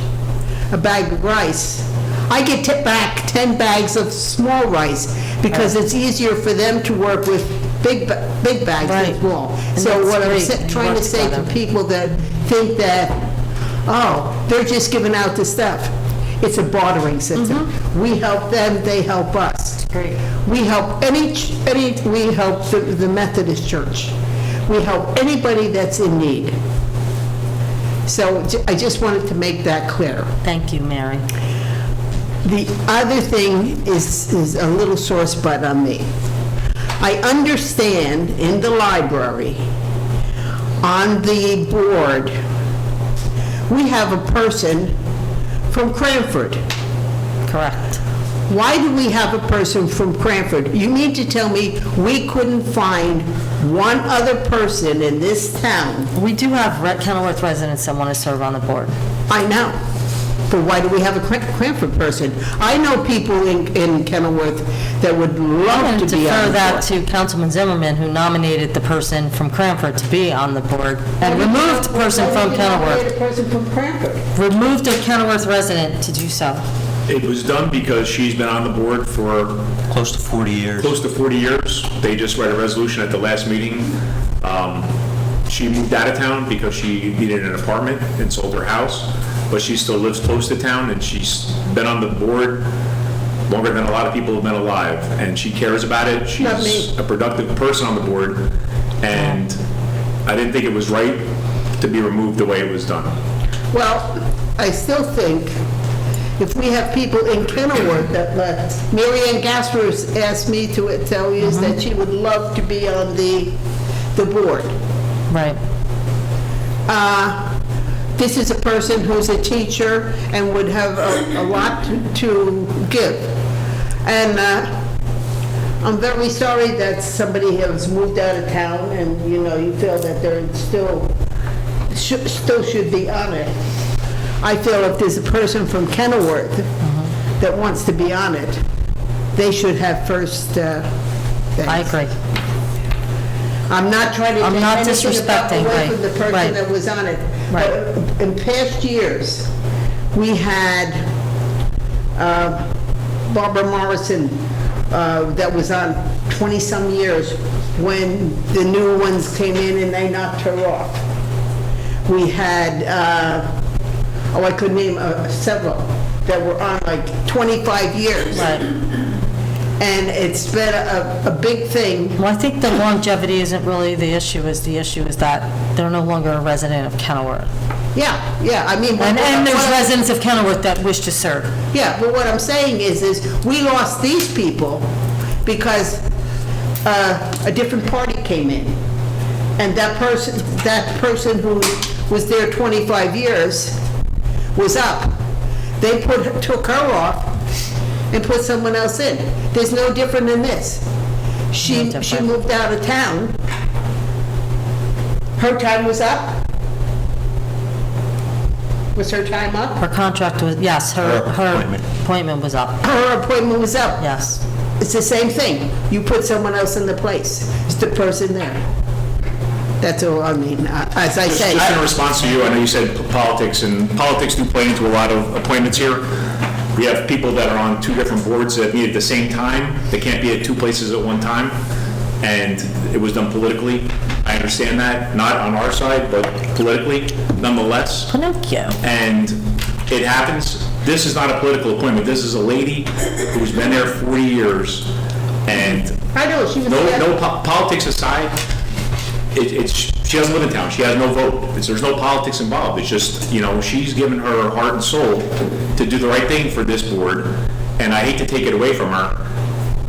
[SPEAKER 11] a bag of rice, I get back 10 bags of small rice because it's easier for them to work with big bags than small.
[SPEAKER 1] And
[SPEAKER 11] So
[SPEAKER 1] that's
[SPEAKER 11] what I'm
[SPEAKER 1] great.
[SPEAKER 11] trying to
[SPEAKER 1] Works
[SPEAKER 11] say
[SPEAKER 1] for
[SPEAKER 11] to
[SPEAKER 1] them.
[SPEAKER 11] people that think that, oh, they're just giving out the stuff, it's a bartering system. We help them, they help us.
[SPEAKER 1] Great.
[SPEAKER 11] We help we help the Methodist Church. We help anybody that's in need. So I just wanted to make that clear.
[SPEAKER 1] Thank you, Mary.
[SPEAKER 11] The other thing is a little sore spot on me. I understand in the library, on the board, we have a person from Cranford.
[SPEAKER 1] Correct.
[SPEAKER 11] Why do we have a person from Cranford? You mean to tell me we couldn't find one other person in this town?
[SPEAKER 1] We do have Kenilworth residents that want to serve on the board.
[SPEAKER 11] I know, but why do we have a Cranford person? I know people in Kenilworth that would
[SPEAKER 1] I'm
[SPEAKER 11] love
[SPEAKER 1] going
[SPEAKER 11] to
[SPEAKER 1] to
[SPEAKER 11] be on
[SPEAKER 1] defer
[SPEAKER 11] the
[SPEAKER 1] that
[SPEAKER 11] board.
[SPEAKER 1] to Councilman Zimmerman, who nominated the person from Cranford to be on the board, and removed the person from Kenilworth.
[SPEAKER 11] A person from Cranford.
[SPEAKER 1] Removed a Kenilworth resident to do so.
[SPEAKER 6] It was done because she's been on the board for
[SPEAKER 4] Close to 40 years.
[SPEAKER 6] close to 40 years. They just read a resolution at the last meeting. She moved out of town because she needed an apartment and sold her house, but she still lives close to town, and she's been on the board longer than a lot of people have been alive, and she cares about it.
[SPEAKER 11] Not me.
[SPEAKER 6] She's a productive person on the board, and I didn't think it was right to be removed the way it was done.
[SPEAKER 11] Well, I still think if we have people in Kenilworth that left, Mary Ann Gaspers asked me to tell you that she would love to be on the board.
[SPEAKER 1] Right.
[SPEAKER 11] This is a person who's a teacher and would have a lot to give. And I'm very sorry that somebody has moved out of town and, you know, you feel that they're still should be on it. I feel if there's a person from Kenilworth that wants to be on it, they should have first thing.
[SPEAKER 1] I agree.
[SPEAKER 11] I'm not trying to
[SPEAKER 1] I'm
[SPEAKER 11] take
[SPEAKER 1] not
[SPEAKER 11] anything
[SPEAKER 1] disrespecting,
[SPEAKER 11] away
[SPEAKER 1] right,
[SPEAKER 11] from the person
[SPEAKER 1] right.
[SPEAKER 11] that was on it.
[SPEAKER 1] Right.
[SPEAKER 11] But in past years, we had Barbara Morrison, that was on 20-some years, when the new ones came in and they knocked her off. We had, I could name several that were on like 25 years.
[SPEAKER 1] Right.
[SPEAKER 11] And it's been a big thing.
[SPEAKER 1] Well, I think the longevity isn't really the issue is that they're no longer a resident of Kenilworth.
[SPEAKER 11] Yeah, I mean.
[SPEAKER 1] And there's
[SPEAKER 11] what-
[SPEAKER 1] residents of Kenilworth that wish to serve.
[SPEAKER 11] Yeah, but what I'm saying is we lost these people because a different party came in. And that person who was there 25 years was up. They took her off and put someone else in. There's no different than this. She moved out of town. Her time was up. Was her time up?
[SPEAKER 1] Her contract was, yes, her appointment was up,
[SPEAKER 11] Her appointment was up.
[SPEAKER 1] yes.
[SPEAKER 11] It's the same thing. You put someone else in the place. It's the person there. That's all I mean. As I say.
[SPEAKER 6] Just in response to you, I know you said politics, and politics do play into a lot of appointments here. We have people that are on two different boards that meet at the same time. They can't be at two places at one time, and it was done politically. I understand that, not on our side, but politically, nonetheless.
[SPEAKER 1] Pinocchio.
[SPEAKER 6] And it happens. This is not a political appointment. This is a lady who's been there 40 years, and
[SPEAKER 11] I know, she was there.
[SPEAKER 6] no politics aside, she doesn't live in town. She has no vote. There's no politics involved. It's just, she's given her heart and soul to do the right thing for this board, and I hate to take it away from her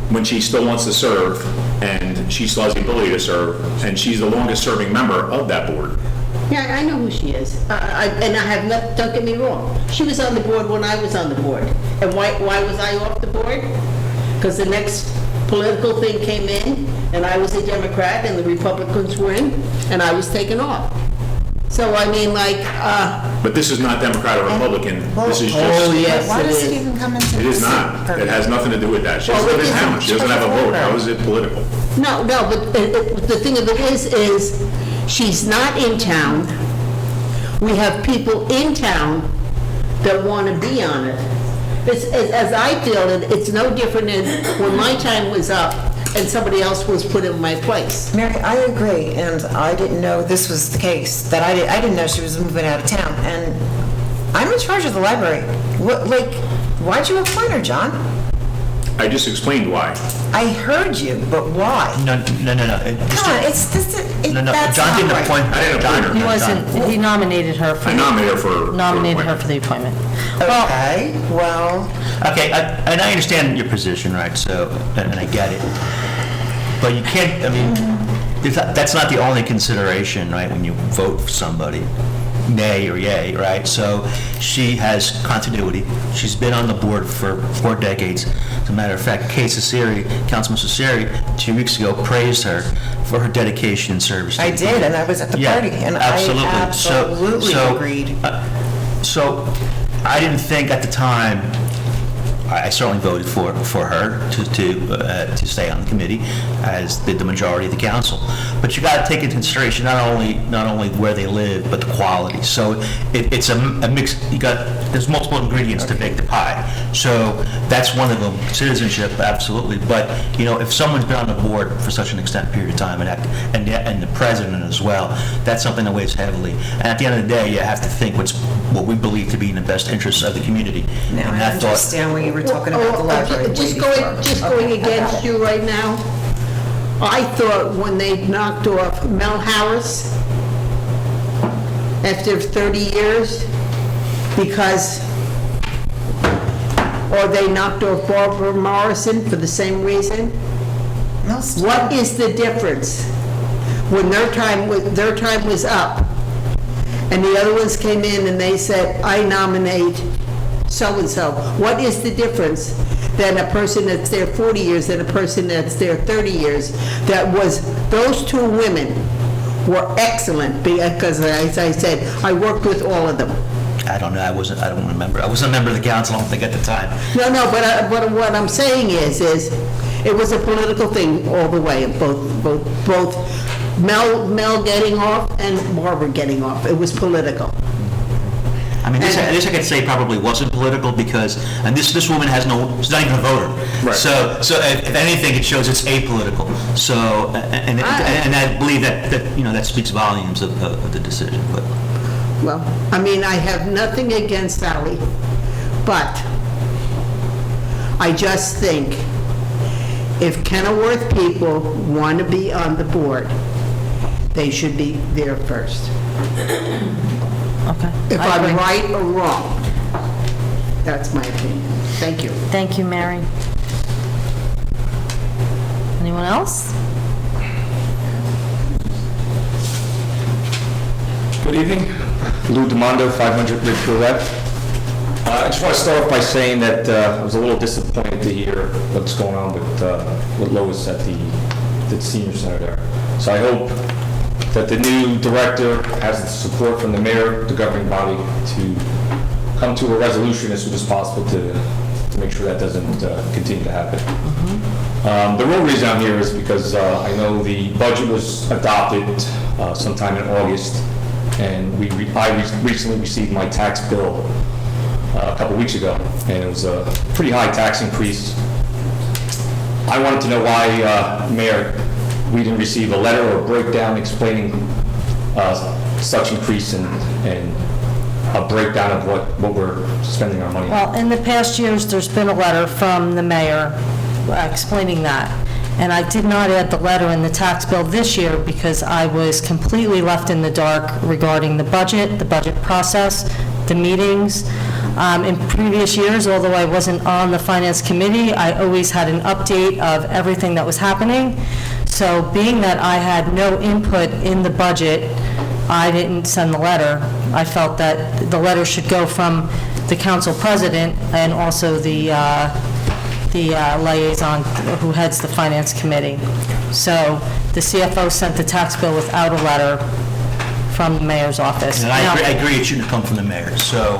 [SPEAKER 6] when she still wants to serve, and she still has the ability to serve, and she's the longest-serving member of that board.
[SPEAKER 11] Yeah, I know who she is. Don't get me wrong. She was on the board when I was on the board. And why was I off the board? Because the next political thing came in, and I was a Democrat, and the Republicans were in, and I was taken off. So, I mean,
[SPEAKER 6] But this is not Democrat or Republican. This is
[SPEAKER 11] Oh,
[SPEAKER 6] just,
[SPEAKER 11] yes,
[SPEAKER 8] Why
[SPEAKER 11] it
[SPEAKER 8] does it
[SPEAKER 11] is.
[SPEAKER 8] even come into
[SPEAKER 6] it is
[SPEAKER 8] this?
[SPEAKER 6] not. It has nothing to do with that. She doesn't
[SPEAKER 11] Well,
[SPEAKER 6] live in
[SPEAKER 11] it
[SPEAKER 6] town. She doesn't have a vote. How is it political?
[SPEAKER 11] No, but the thing of it is she's not in town. We have people in town that want to be on it. As I feel it, it's no different than when my time was up and somebody else was put in my place.
[SPEAKER 8] Mary, I agree, and I didn't know this was the case, that I didn't know she was moving out of town, and I'm in charge of the library. Why'd you appoint her, John?
[SPEAKER 6] I just explained why.
[SPEAKER 8] I heard you, but why?
[SPEAKER 4] No.
[SPEAKER 8] Come on, it's just,
[SPEAKER 4] No,
[SPEAKER 8] that's
[SPEAKER 4] John
[SPEAKER 8] not
[SPEAKER 4] didn't
[SPEAKER 8] right.
[SPEAKER 4] appoint.
[SPEAKER 6] I didn't appoint her.
[SPEAKER 1] He wasn't, he nominated her for.
[SPEAKER 6] I nominated her for
[SPEAKER 1] Nominated her
[SPEAKER 6] appointment.
[SPEAKER 1] for the appointment.
[SPEAKER 8] Okay, well,
[SPEAKER 4] Okay, and I understand your position, right, so, and I get it. But you can't, that's not the only consideration, right, when you vote for somebody, nay or yay, right? So she has continuity. She's been on the board for 4 decades. As a matter of fact, Councilman Cesari, 2 weeks ago, praised her for her dedication and service. to
[SPEAKER 8] I
[SPEAKER 4] the
[SPEAKER 8] did, and I was at the
[SPEAKER 4] Yeah,
[SPEAKER 8] party, and
[SPEAKER 4] absolutely.
[SPEAKER 8] I absolutely agreed.
[SPEAKER 4] So I didn't think at the time, I certainly voted for her to stay on the committee, as did the majority of the council. But you got to take into consideration not only where they live, but the quality. So it's a mix. There's multiple ingredients to bake the pie. So that's one of them. Citizenship, absolutely. But if someone's been on the board for such an extended period of time, and the president as well, that's something that weighs heavily. And at the end of the day, you have to think what we believe to be in the best interests of the community.
[SPEAKER 8] Now
[SPEAKER 4] And
[SPEAKER 8] I
[SPEAKER 4] that thought-
[SPEAKER 8] understand when you were talking about the library.
[SPEAKER 11] Just
[SPEAKER 8] way
[SPEAKER 11] going
[SPEAKER 8] before. Okay, I got
[SPEAKER 11] against
[SPEAKER 8] it.
[SPEAKER 11] you right now, I thought when they knocked off Mel Harris after 30 years, or they knocked off Barbara Morrison for the same reason. What is the difference? When their time was up, and the other ones came in and they said, I nominate so-and-so. What is the difference than a person that's there 40 years than a person that's there 30 years? Those two women were excellent, because as I said, I worked with all of them.
[SPEAKER 4] I don't know. I don't remember. I wasn't a member of the council, I don't think, at the time.
[SPEAKER 11] No, but what I'm saying is it was a political thing all the way, both Mel getting off and Barbara getting off. It was political.
[SPEAKER 4] I mean, this I could say probably wasn't political because, and this woman has no, she's not even a voter.
[SPEAKER 6] Right.
[SPEAKER 4] So if anything, it shows it's apolitical. So, and I believe that, that speaks volumes of the decision, but.
[SPEAKER 11] Well, I mean, I have nothing against Sally, but I just think if Kenilworth people want to be on the board, they should be there first.
[SPEAKER 1] Okay.
[SPEAKER 11] If
[SPEAKER 1] I agree.
[SPEAKER 11] I'm right or wrong, that's my opinion. Thank you.
[SPEAKER 1] Thank you, Mary. Anyone else?
[SPEAKER 12] Good evening. Lou Demondo, 500 Ridgefield Ave. I just want to start off by saying that I was a little disappointed to hear what's going on with Lois at the senior center there. So I hope that the new director has the support from the mayor, the governing body, to come to a resolution as soon as possible to make sure that doesn't continue to happen. The real reason I'm here is because I know the budget was adopted sometime in August, and I recently received my tax bill a couple weeks ago, and it was a pretty high tax increase. I wanted to know why, Mayor, we didn't receive a letter or a breakdown explaining such increase and a breakdown of what we're spending our money on.
[SPEAKER 1] Well, in the past years, there's been a letter from the mayor explaining that. And I did not add the letter in the tax bill this year because I was completely left in the dark regarding the budget process, the meetings. In previous years, although I wasn't on the finance committee, I always had an update of everything that was happening. So being that I had no input in the budget, I didn't send the letter. I felt that the letter should go from the council president and also the liaison who heads the finance committee. So the CFO sent the tax bill without a letter from the mayor's office.
[SPEAKER 4] And I agree, it shouldn't have come from the mayor. So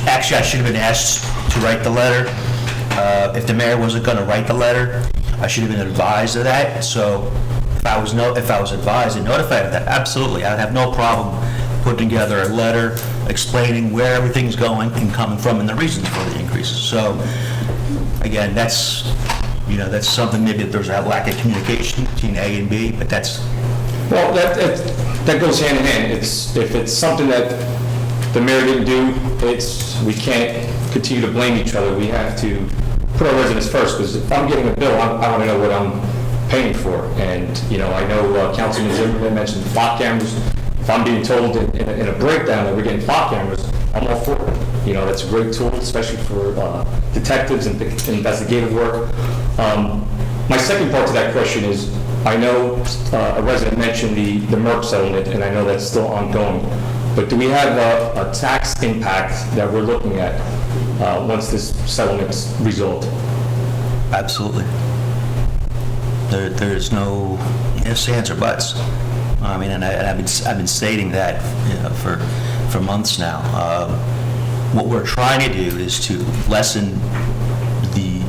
[SPEAKER 4] actually, I should have been asked to write the letter. If the mayor wasn't going to write the letter, I should have been advised of that. So if I was advised and notified of that, absolutely, I would have no problem putting together a letter explaining where everything's going and coming from and the reasons for the increases. So again, that's something, maybe there's a lack of communication between A and B, but that's...
[SPEAKER 12] Well, that goes hand in hand. If it's something that the mayor didn't do, we can't continue to blame each other. We have to put our residents first, because if I'm getting a bill, I want to know what I'm paying for. And, I know Councilman Zimmerman mentioned flock cameras. If I'm being told in a breakdown that we're getting flock cameras, I'm all for it. That's a great tool, especially for detectives and investigative work. My second part to that question is, I know a resident mentioned the Merck settlement, and I know that's still ongoing, but do we have a tax impact that we're looking at once this settlement's resolved?
[SPEAKER 4] Absolutely. There's no ifs, ands, or buts. I mean, and I've been stating that for months now. What we're trying to do is to lessen the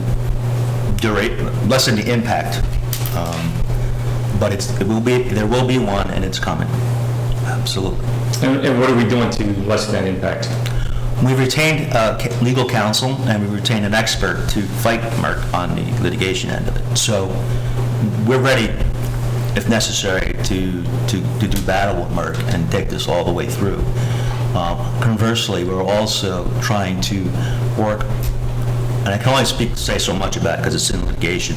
[SPEAKER 4] impact. But there will be one, and it's coming. Absolutely.
[SPEAKER 12] And what are we doing to lessen that impact?
[SPEAKER 4] We've retained legal counsel, and we've retained an expert to fight Merck on the litigation end of it. So we're ready, if necessary, to do battle with Merck and take this all the way through. Conversely, we're also trying to work, and I can only say so much about it because it's in litigation,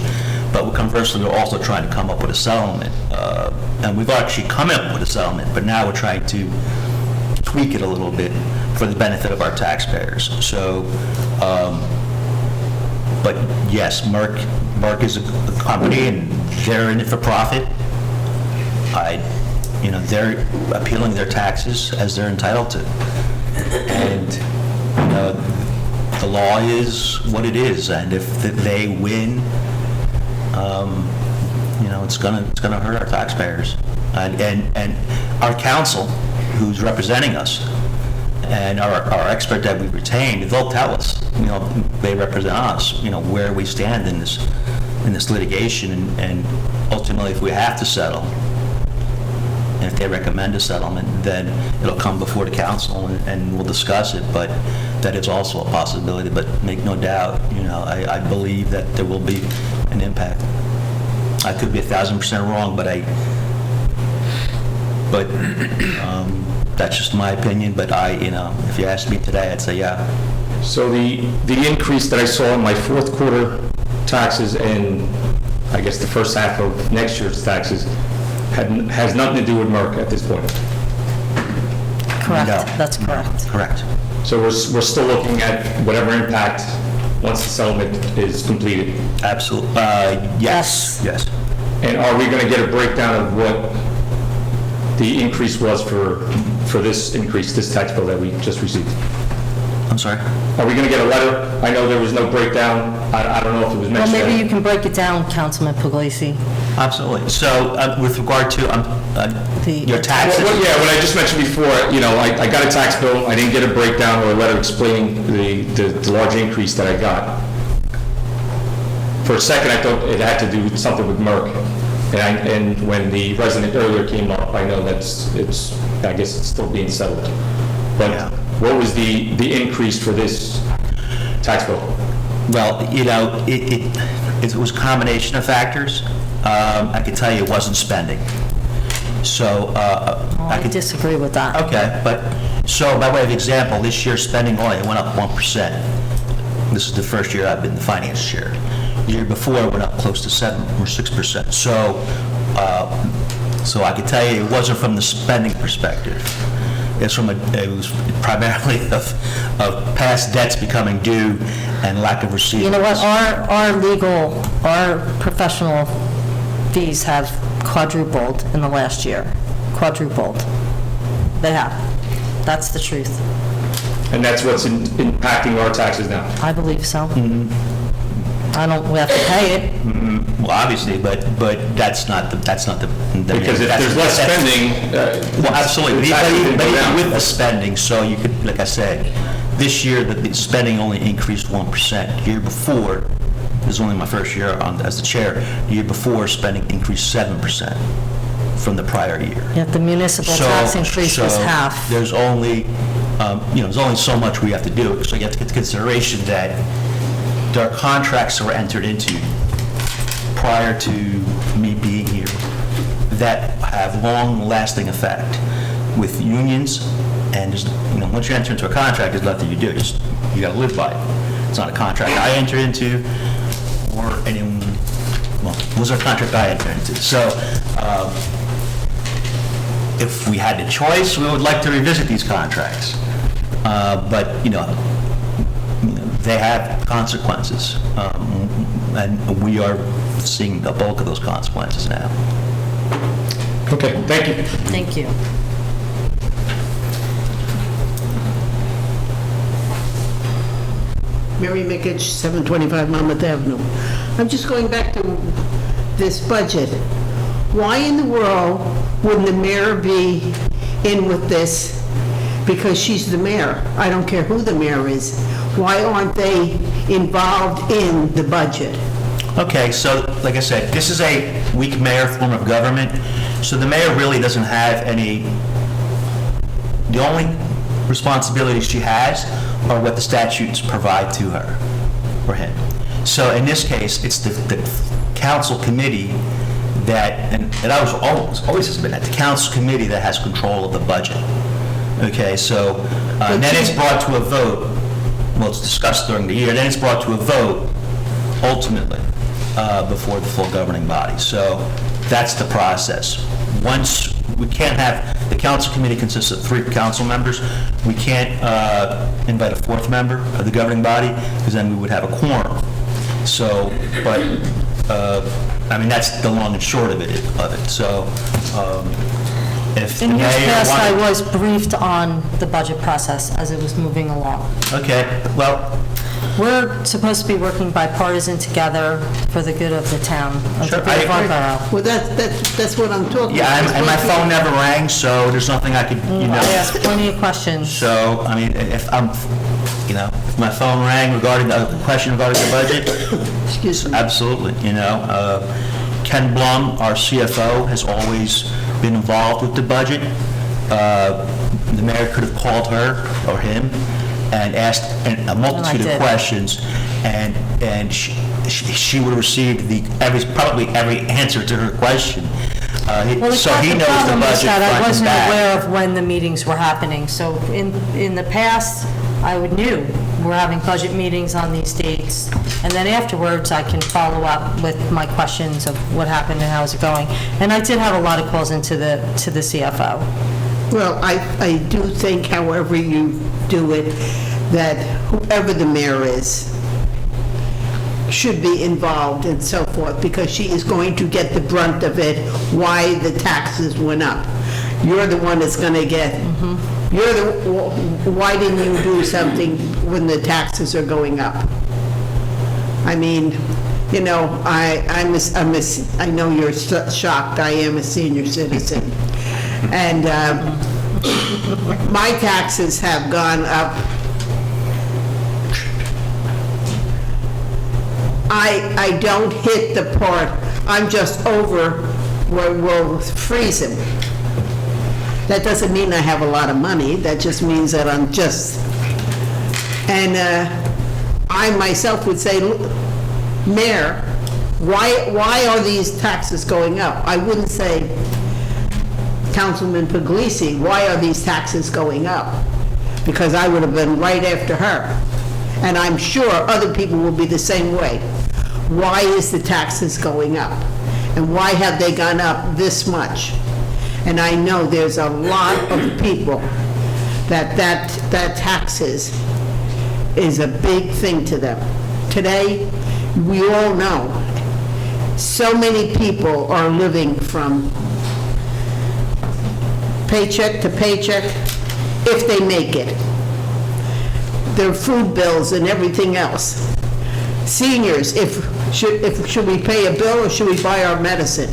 [SPEAKER 4] but conversely, we're also trying to come up with a settlement. And we've actually come up with a settlement, but now we're trying to tweak it a little bit for the benefit of our taxpayers. So, but yes, Merck is a company, and they're in it for profit. They're appealing their taxes as they're entitled to. And, the law is what it is, and if they win, it's gonna hurt our taxpayers. And our counsel, who's representing us, and our expert that we retained, they'll tell us, they represent us, where we stand in this litigation, and ultimately, if we have to settle, And if they recommend a settlement, then it'll come before the council and we'll discuss it, but that is also a possibility. But make no doubt, I believe that there will be an impact. I could be 1,000% wrong, but that's just my opinion. But if you asked me today, I'd say yeah.
[SPEAKER 12] So the increase that I saw in my fourth quarter taxes and I guess the first half of next year's taxes has nothing to do with Merck at this point.
[SPEAKER 1] Correct,
[SPEAKER 4] No.
[SPEAKER 1] that's correct.
[SPEAKER 4] Correct.
[SPEAKER 12] So we're still looking at whatever impact once the settlement is completed.
[SPEAKER 4] Absolutely. Yes. Yes.
[SPEAKER 12] And are we going to get a breakdown of what the increase was for this increase, this tax bill that we just received?
[SPEAKER 4] I'm sorry?
[SPEAKER 12] Are we going to get a letter? I know there was no breakdown. I don't know if it was
[SPEAKER 1] Well,
[SPEAKER 12] mentioned.
[SPEAKER 1] maybe you can break it down, Councilman Puglisi.
[SPEAKER 4] Absolutely. So with regard to your taxes.
[SPEAKER 12] Well, yeah, what I just mentioned before, I got a tax bill. I didn't get a breakdown or a letter explaining the large increase that I got. For a second, I thought it had to do with something with Merck. And when the resident earlier came up, I know I guess it's still being settled. But
[SPEAKER 4] Yeah.
[SPEAKER 12] what was the increase for this tax bill?
[SPEAKER 4] Well, it was a combination of factors. I can tell you it wasn't spending. So
[SPEAKER 1] I disagree with that.
[SPEAKER 4] Okay, so by way of example, this year's spending only went up 1%. This is the first year I've been the finance chair. The year before, it went up close to 7 or 6%. So I can tell you it wasn't from the spending perspective. It was primarily of past debts becoming due and lack of receipt.
[SPEAKER 1] You know what, our professional fees have quadrupled in the last year. Quadrupled. They have. That's the truth.
[SPEAKER 12] And that's what's impacting our taxes now.
[SPEAKER 1] I believe so.
[SPEAKER 4] Mm-hmm.
[SPEAKER 1] We have to pay it.
[SPEAKER 4] Well, obviously, but that's not the.
[SPEAKER 12] Because if there's less spending,
[SPEAKER 4] Well, absolutely,
[SPEAKER 12] the taxes
[SPEAKER 4] but
[SPEAKER 12] didn't go
[SPEAKER 4] even
[SPEAKER 12] down.
[SPEAKER 4] with the spending, so you could, like I said, this year, the spending only increased 1%. The year before, this is only my first year as the chair, the year before, spending increased 7% from the prior year.
[SPEAKER 1] Yet the municipal tax increase was
[SPEAKER 4] So
[SPEAKER 1] half.
[SPEAKER 4] there's only, there's only so much we have to do, so you have to get into consideration that there are contracts that were entered into prior to me being here that have long-lasting effect with unions, and there's, once you enter into a contract, there's nothing you do. You got to live by it. It's not a contract I entered into, or anyone. Well, it was a contract I entered into. So, if we had the choice, we would like to revisit these contracts, but they have consequences, and we are seeing the bulk of those consequences now.
[SPEAKER 12] Okay, thank you.
[SPEAKER 1] Thank you.
[SPEAKER 11] Mary Mickich, 725 Monmouth Avenue. I'm just going back to this budget. Why in the world wouldn't the mayor be in with this? Because she's the mayor. I don't care who the mayor is. Why aren't they involved in the budget?
[SPEAKER 4] Okay, so like I said, this is a weak mayor form of government, so the mayor really doesn't have any, the only responsibilities she has are what the statutes provide to her, or him. So in this case, it's the council committee that, and it always has been that, the council committee that has control of the budget. Okay, so, and then it's brought to a vote, well, it's discussed during the year, then it's brought to a vote ultimately before the full governing body. So that's the process. Once, we can't have, the council committee consists of 3 council members. We can't invite a 4th member of the governing body, because then we would have a quorum. So, but, that's the long and short of it. So, if the
[SPEAKER 1] In
[SPEAKER 4] mayor
[SPEAKER 1] years past, I
[SPEAKER 4] wanted...
[SPEAKER 1] was briefed on the budget process as it was moving along.
[SPEAKER 4] Okay, well,
[SPEAKER 1] We're supposed to be working bipartisan together for the good of the town, of
[SPEAKER 4] Sure,
[SPEAKER 1] the good of
[SPEAKER 4] I
[SPEAKER 1] our
[SPEAKER 4] agree.
[SPEAKER 1] borough.
[SPEAKER 11] Well, that's what I'm talking
[SPEAKER 4] yeah,
[SPEAKER 11] about.
[SPEAKER 4] and my phone never rang, so there's nothing I could,
[SPEAKER 1] I asked plenty of questions.
[SPEAKER 4] So, if my phone rang regarding the question regarding the budget,
[SPEAKER 11] Excuse me.
[SPEAKER 4] absolutely, Ken Blum, our CFO, has always been involved with the budget, the mayor could have called her or him and asked a multitude
[SPEAKER 1] did.
[SPEAKER 4] of questions, and she would have received probably every answer to her question.
[SPEAKER 1] Well,
[SPEAKER 4] So he
[SPEAKER 1] the
[SPEAKER 4] knows the
[SPEAKER 1] problem is
[SPEAKER 4] budget
[SPEAKER 1] that I
[SPEAKER 4] front and
[SPEAKER 1] wasn't
[SPEAKER 4] back.
[SPEAKER 1] aware of when the meetings were happening. So in the past, I knew we're having budget meetings on these dates. And then afterwards, I can follow up with my questions of what happened and how's it going. And I did have a lot of calls into the CFO.
[SPEAKER 11] Well, I do think, however you do it, that whoever the mayor is should be involved and so forth, because she is going to get the brunt of it, why the taxes went up. You're the one that's going to get, why didn't you do something when the taxes are going up? I mean, you know, I know you're shocked, I am a senior citizen. And my taxes have gone up. I don't hit the part, I'm just over where we'll freeze him. That doesn't mean I have a lot of money, that just means that I'm just, and I myself would say, Mayor, why are these taxes going up? I wouldn't say, Councilman Puglisi, why are these taxes going up? Because I would have been right after her. And I'm sure other people will be the same way. Why is the taxes going up? And why have they gone up this much? And I know there's a lot of people that taxes is a big thing to them. Today, we all know, so many people are living from paycheck to paycheck, if they make it. Their food bills and everything else. Seniors, should we pay a bill or should we buy our medicine?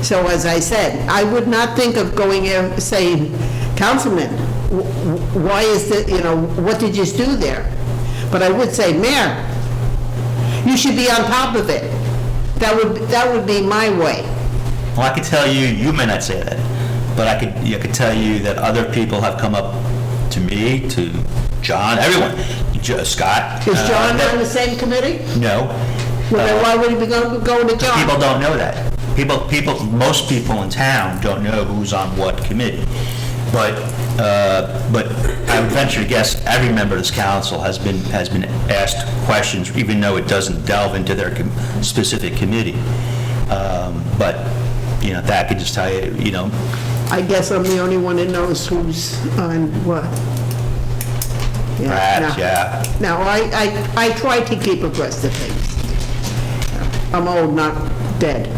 [SPEAKER 11] So as I said, I would not think of going in saying, Councilman, why is that, you know, what did you do there? But I would say, Mayor, you should be on top of it. That would be my way.
[SPEAKER 4] Well, I could tell you, you may not say that, but I could tell you that other people have come up to me, to John, everyone, Scott.
[SPEAKER 11] Is John on the same committee?
[SPEAKER 4] No.
[SPEAKER 11] Well, then why would he be going to John?
[SPEAKER 4] People don't know that. Most people in town don't know who's on what committee. But I would venture to guess every member of this council has been asked questions, even though it doesn't delve into their specific committee. But, you know, that could just tell you, you know.
[SPEAKER 11] I guess I'm the only one that knows who's on what.
[SPEAKER 4] Perhaps, yeah.
[SPEAKER 11] Now, I try to keep abreast of things. I'm old, not dead.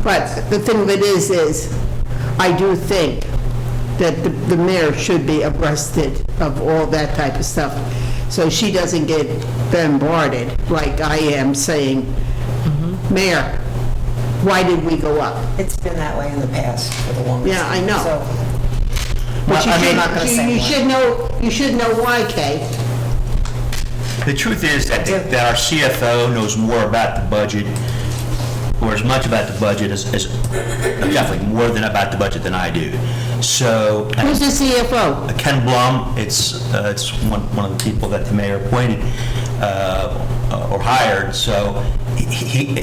[SPEAKER 11] But the thing of it is I do think that the mayor should be abreast of all that type of stuff, so she doesn't get bombarded like I am saying, Mayor, why did we go up?
[SPEAKER 8] It's been that way in the past for the longest
[SPEAKER 11] Yeah, I
[SPEAKER 8] time,
[SPEAKER 11] know.
[SPEAKER 8] so-
[SPEAKER 11] But
[SPEAKER 8] I'm not gonna say
[SPEAKER 11] you should know why, Kay.
[SPEAKER 4] The truth is that our CFO knows more about the budget, or as much about the budget as definitely more than about the budget than I do. So.
[SPEAKER 11] Who's the CFO?
[SPEAKER 4] Ken Blum, it's one of the people that the mayor appointed or hired, so he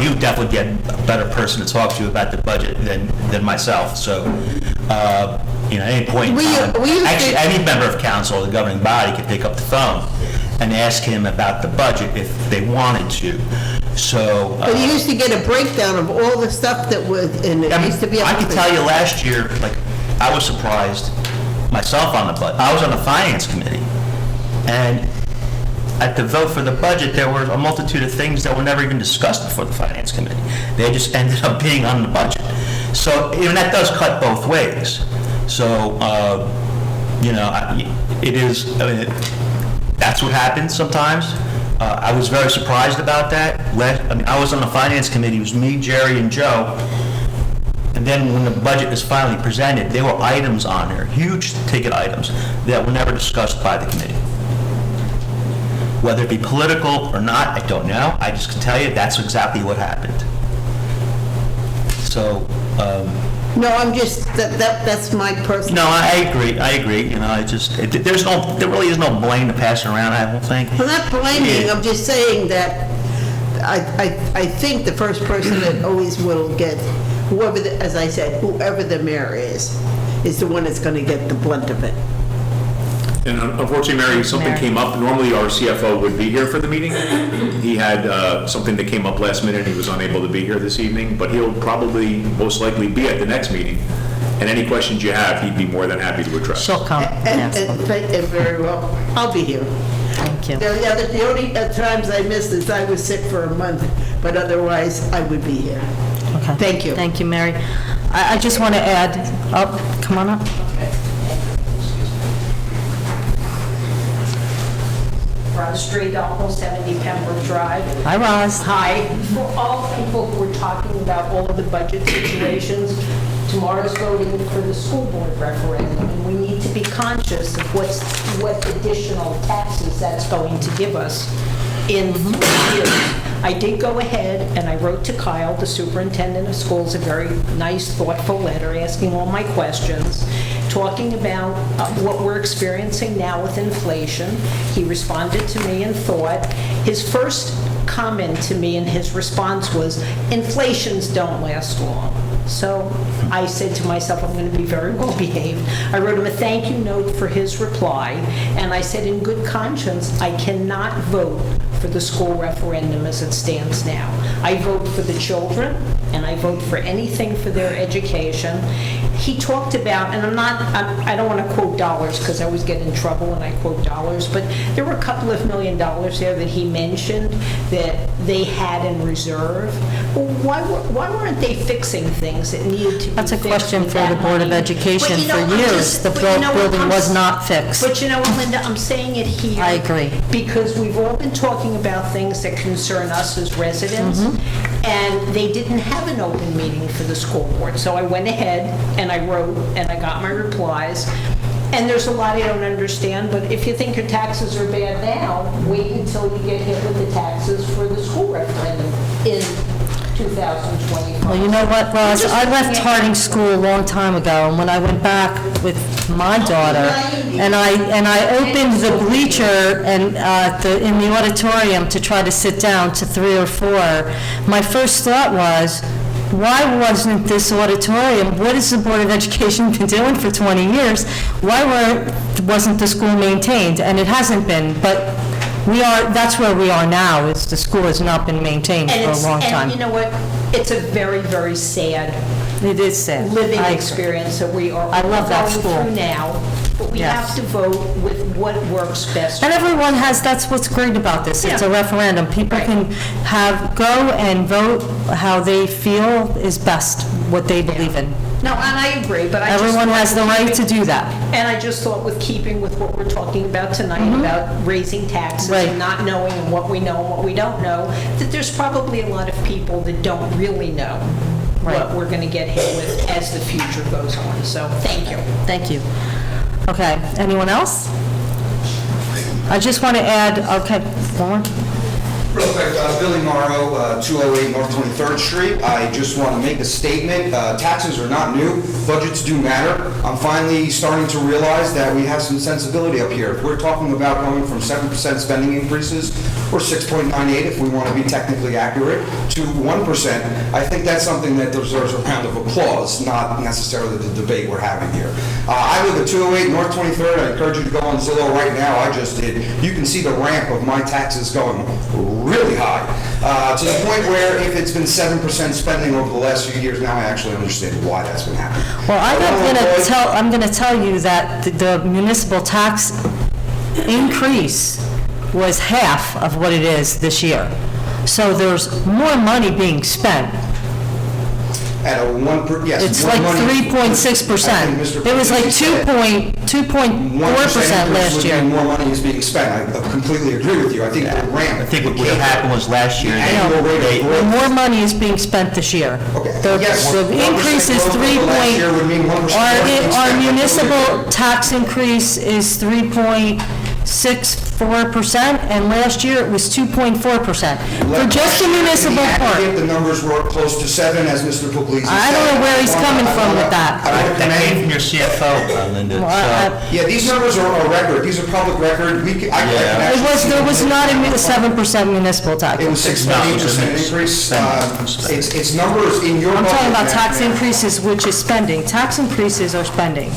[SPEAKER 4] would definitely get a better person to talk to about the budget than myself, so, you know, at any point in time, actually, any member of council or the governing body could pick up the phone and ask him about the budget if they wanted to, so.
[SPEAKER 11] But you used to get a breakdown of all the stuff that was, and it used to be.
[SPEAKER 4] I can tell you last year, like, I was surprised myself on the budget. I was on the finance committee, and at the vote for the budget, there were a multitude of things that were never even discussed before the finance committee. They just ended up being on the budget. So, even that does cut both ways. So, you know, it is, I mean, that's what happens sometimes. I was very surprised about that. I mean, I was on the finance committee, it was me, Jerry, and Joe. And then when the budget was finally presented, there were items on there, huge ticket items, that were never discussed by the committee. Whether it be political or not, I don't know. I just can tell you that's exactly what happened. So,
[SPEAKER 11] No, I'm just, that's my personal...
[SPEAKER 4] no, I agree, you know, there really is no blame to pass around, I don't think.
[SPEAKER 11] I'm not blaming, I'm just saying that I think the first person that always will get, whoever, as I said, whoever the mayor is the one that's going to get the blunt of it.
[SPEAKER 6] And unfortunately, Mary, something came up. Normally, our CFO would be here for the meeting. He had something that came up last minute. He was unable to be here this evening, but he'll probably, most likely, be at the next meeting. And any questions you have, he'd be more than happy to address.
[SPEAKER 1] She'll come.
[SPEAKER 11] And very well, I'll be here.
[SPEAKER 1] Thank you.
[SPEAKER 11] The only times I missed is I was sick for a month, but otherwise, I would be here.
[SPEAKER 1] Okay.
[SPEAKER 11] Thank you.
[SPEAKER 1] Thank you, Mary. I just want to add, come on up.
[SPEAKER 5] Roz Stradall, 70 Pembroke Drive.
[SPEAKER 1] Hi, Roz.
[SPEAKER 5] Hi. For all people who are talking about all of the budget situations, tomorrow's voting for the school board referendum, and we need to be conscious of what additional taxes that's going to give us in 3 years. I did go ahead and I wrote to Kyle, the superintendent of schools, a very nice, thoughtful letter asking all my questions, talking about what we're experiencing now with inflation. He responded to me and thought, his first comment to me in his response was, inflations don't last long. So I said to myself, I'm going to be very well behaved. I wrote him a thank you note for his reply, and I said, in good conscience, I cannot vote for the school referendum as it stands now. I vote for the children, and I vote for anything for their education. He talked about, and I don't want to quote dollars because I always get in trouble when I quote dollars, but there were a couple of $1 million there that he mentioned that they had in reserve. Well, why weren't they fixing things that needed to be fixed?
[SPEAKER 1] That's a question
[SPEAKER 5] with
[SPEAKER 1] for
[SPEAKER 5] that
[SPEAKER 1] the Board of
[SPEAKER 5] money?
[SPEAKER 1] Education.
[SPEAKER 5] But, you know,
[SPEAKER 1] For
[SPEAKER 5] I'm
[SPEAKER 1] years,
[SPEAKER 5] just-
[SPEAKER 1] the
[SPEAKER 5] but you know what,
[SPEAKER 1] building
[SPEAKER 5] I'm
[SPEAKER 1] was
[SPEAKER 5] s-
[SPEAKER 1] not fixed.
[SPEAKER 5] But you know what, Linda, I'm saying it here.
[SPEAKER 1] I agree.
[SPEAKER 5] Because we've all been talking about things that concern us as residents,
[SPEAKER 1] Mm-hmm.
[SPEAKER 5] and they didn't have an open meeting for the school board. So I went ahead and I wrote, and I got my replies. And there's a lot I don't understand, but if you think your taxes are bad now, wait until you get hit with the taxes for the school referendum in 2025.
[SPEAKER 1] Well, you know what, Roz, I left Harding School a long time ago, and when I went back with my daughter, and I opened the bleacher and in the auditorium to try to sit down to 3 or 4, my first thought was, why wasn't this auditorium, what has the Board of Education been doing for 20 years? Why wasn't the school maintained? And it hasn't been, but that's where we are now, is the school has not been maintained for a long time.
[SPEAKER 5] And you know what? It's a very, very sad
[SPEAKER 1] It is sad.
[SPEAKER 5] living
[SPEAKER 1] I agree.
[SPEAKER 5] experience that we are
[SPEAKER 1] I love that
[SPEAKER 5] going
[SPEAKER 1] school.
[SPEAKER 5] through now, but we
[SPEAKER 1] Yes.
[SPEAKER 5] have to vote with what works best.
[SPEAKER 1] And everyone that's what's great about this, it's a
[SPEAKER 5] Yeah.
[SPEAKER 1] referendum. People
[SPEAKER 5] Right.
[SPEAKER 1] can go and vote how they feel is best, what they believe in.
[SPEAKER 5] No, and I agree, but I just...
[SPEAKER 1] Everyone
[SPEAKER 5] thought
[SPEAKER 1] has the
[SPEAKER 5] with
[SPEAKER 1] right to
[SPEAKER 5] keeping-
[SPEAKER 1] do that.
[SPEAKER 5] And I just thought with keeping with what we're talking about tonight, about raising taxes
[SPEAKER 1] Mm-hmm. Right.
[SPEAKER 5] and not knowing what we know and what we don't know, that there's probably a lot of people that don't really know what
[SPEAKER 1] Right.
[SPEAKER 5] we're going to get hit with as the future goes on. So, thank you.
[SPEAKER 1] Thank you. Okay, anyone else? I just want to add, okay, Lauren?
[SPEAKER 13] Real quick, Billy Morrow, 208 North 23rd Street. I just want to make a statement. Taxes are not new. Budgets do matter. I'm finally starting to realize that we have some sensibility up here. If we're talking about going from 7% spending increases, or 6.98 if we want to be technically accurate, to 1%, I think that's something that deserves a round of applause, not necessarily the debate we're having here. I live at 208 North 23rd. I encourage you to go on Zillow right now. I just did. You can see the ramp of my taxes going really high, to the point where if it's been 7% spending over the last few years, now I actually understand why that's been happening.
[SPEAKER 1] Well, I'm going to tell you that the municipal tax increase was half of what it is this year. So there's more money being spent.
[SPEAKER 13] At a yes.
[SPEAKER 1] It's
[SPEAKER 13] more
[SPEAKER 1] like
[SPEAKER 13] money-
[SPEAKER 1] 3.6%.
[SPEAKER 13] I think Mr.
[SPEAKER 1] It was like
[SPEAKER 13] President said
[SPEAKER 1] 2.4% last year.
[SPEAKER 13] More money is being spent. I completely agree with you. I think the ramp.
[SPEAKER 4] I think what happened was last year,
[SPEAKER 13] Annual rate of
[SPEAKER 4] they,
[SPEAKER 13] growth.
[SPEAKER 1] More money is being spent this year.
[SPEAKER 13] Okay.
[SPEAKER 1] The
[SPEAKER 13] Yes,
[SPEAKER 1] the
[SPEAKER 13] 1%
[SPEAKER 1] increase is
[SPEAKER 13] growth
[SPEAKER 1] 3
[SPEAKER 13] over last year would mean 1% more being
[SPEAKER 1] Our
[SPEAKER 13] spent.
[SPEAKER 1] municipal tax increase is 3.4%. 2.64%, and last year it was 2.4%. For just the municipal
[SPEAKER 13] In the
[SPEAKER 1] part.
[SPEAKER 13] aggregate, the numbers were close to 7, as Mr. Puglisi said.
[SPEAKER 1] I don't know where he's coming from with that.
[SPEAKER 13] I want to
[SPEAKER 4] That came
[SPEAKER 13] commend,
[SPEAKER 4] from your CFO, Linda.
[SPEAKER 1] Well,
[SPEAKER 4] So-
[SPEAKER 13] yeah, these numbers are a record, these are public record. I can
[SPEAKER 1] There
[SPEAKER 13] actually see
[SPEAKER 1] was
[SPEAKER 13] them.
[SPEAKER 1] not a 7% municipal tax.
[SPEAKER 13] It was
[SPEAKER 1] increase.
[SPEAKER 13] 6.8% increase. It's numbers in your
[SPEAKER 1] I'm
[SPEAKER 13] budget.
[SPEAKER 1] talking about
[SPEAKER 13] that-
[SPEAKER 1] tax increases, which is spending. Tax increases are spending.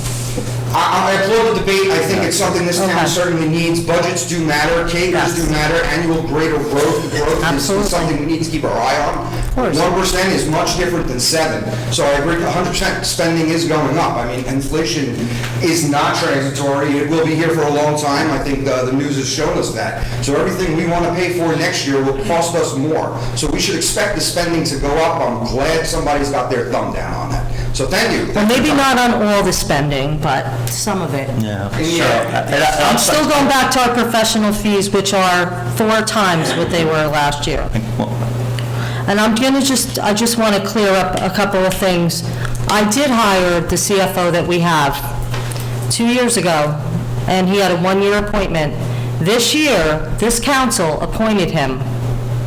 [SPEAKER 13] I applaud the debate. I think it's something this town
[SPEAKER 1] Okay.
[SPEAKER 13] certainly needs. Budgets do matter, CAGRs do matter, annual rate of growth is
[SPEAKER 1] Absolutely.
[SPEAKER 13] something we need to keep our eye on.
[SPEAKER 1] course.
[SPEAKER 13] 1% is much different than 7. So I agree, 100% spending is going up. I mean, inflation is not transitory. It will be here for a long time. I think the news has shown us that. So everything we want to pay for next year will cost us more. So we should expect the spending to go up. I'm glad somebody's got their thumb down on that. So thank you.
[SPEAKER 1] Well, maybe not on all the spending, but some of it.
[SPEAKER 4] Yeah.
[SPEAKER 13] Yeah.
[SPEAKER 1] I'm still going back to our professional fees, which are 4 times what they were last year. And I just want to clear up a couple of things. I did hire the CFO that we have 2 years ago, and he had a 1-year appointment. This year, this council appointed him,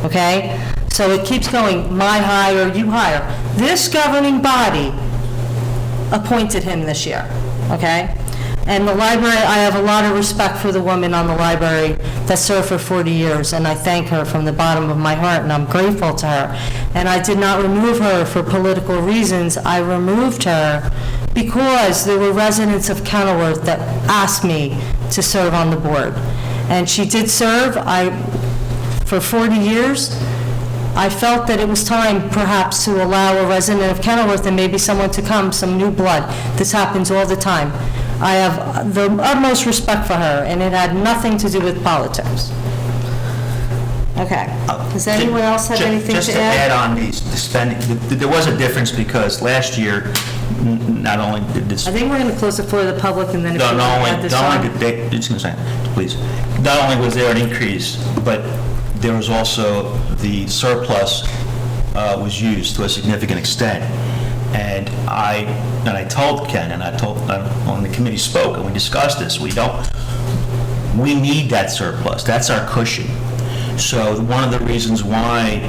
[SPEAKER 1] okay? So it keeps going, my hire, you hire. This governing body appointed him this year, okay? And the library, I have a lot of respect for the woman on the library that served for 40 years, and I thank her from the bottom of my heart, and I'm grateful to her. And I did not remove her for political reasons. I removed her because there were residents of Kenilworth that asked me to serve on the board. And she did serve, for 40 years. I felt that it was time perhaps to allow a resident of Kenilworth and maybe someone to come, some new blood. This happens all the time. I have the utmost respect for her, and it had nothing to do with politics. Okay. Does anyone else have anything
[SPEAKER 4] Just
[SPEAKER 1] to
[SPEAKER 4] to
[SPEAKER 1] add?
[SPEAKER 4] add on the spending, there was a difference because last year, not only did this...
[SPEAKER 1] I think we're going to close the floor to the public, and then if you want to add this on.
[SPEAKER 4] Just a second, please. Not only was there an increase, but there was also the surplus was used to a significant extent. And I told Ken, and when the committee spoke, and we discussed this, we need that surplus. That's our cushion. So one of the reasons why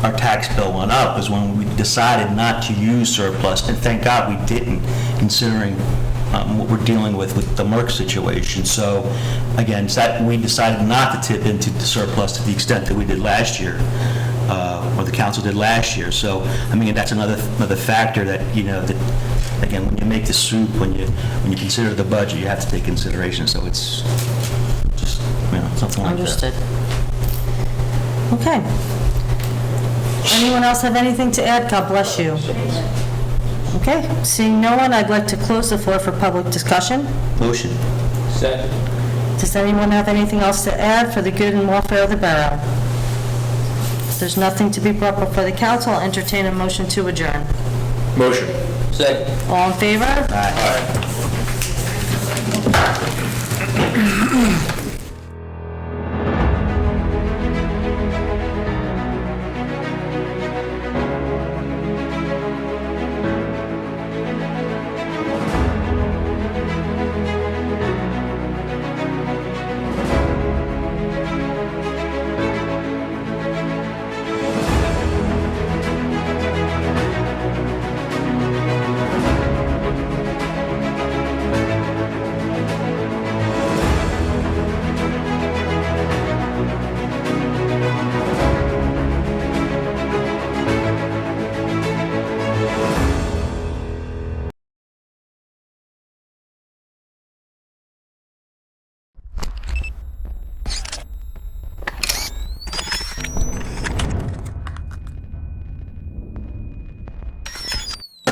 [SPEAKER 4] our tax bill went up is when we decided not to use surplus, and thank God we didn't, considering what we're dealing with the Merck situation. So again, we decided not to tip into the surplus to the extent that we did last year, or the council did last year. So, I mean, that's another factor that, that, again, when you make the soup, when you consider the budget, you have to take consideration. So it's just, something like that.
[SPEAKER 1] Understood. Okay. Anyone else have anything to add? God bless you. Okay, seeing no one, I'd like to close the floor for public discussion.
[SPEAKER 4] Motion.
[SPEAKER 7] Second.
[SPEAKER 1] Does anyone have anything else to add for the good and welfare of the borough? If there's nothing to be brought before the council, I'll entertain a motion to adjourn.
[SPEAKER 6] Motion.
[SPEAKER 7] Second.
[SPEAKER 1] All in favor?
[SPEAKER 4] Aye.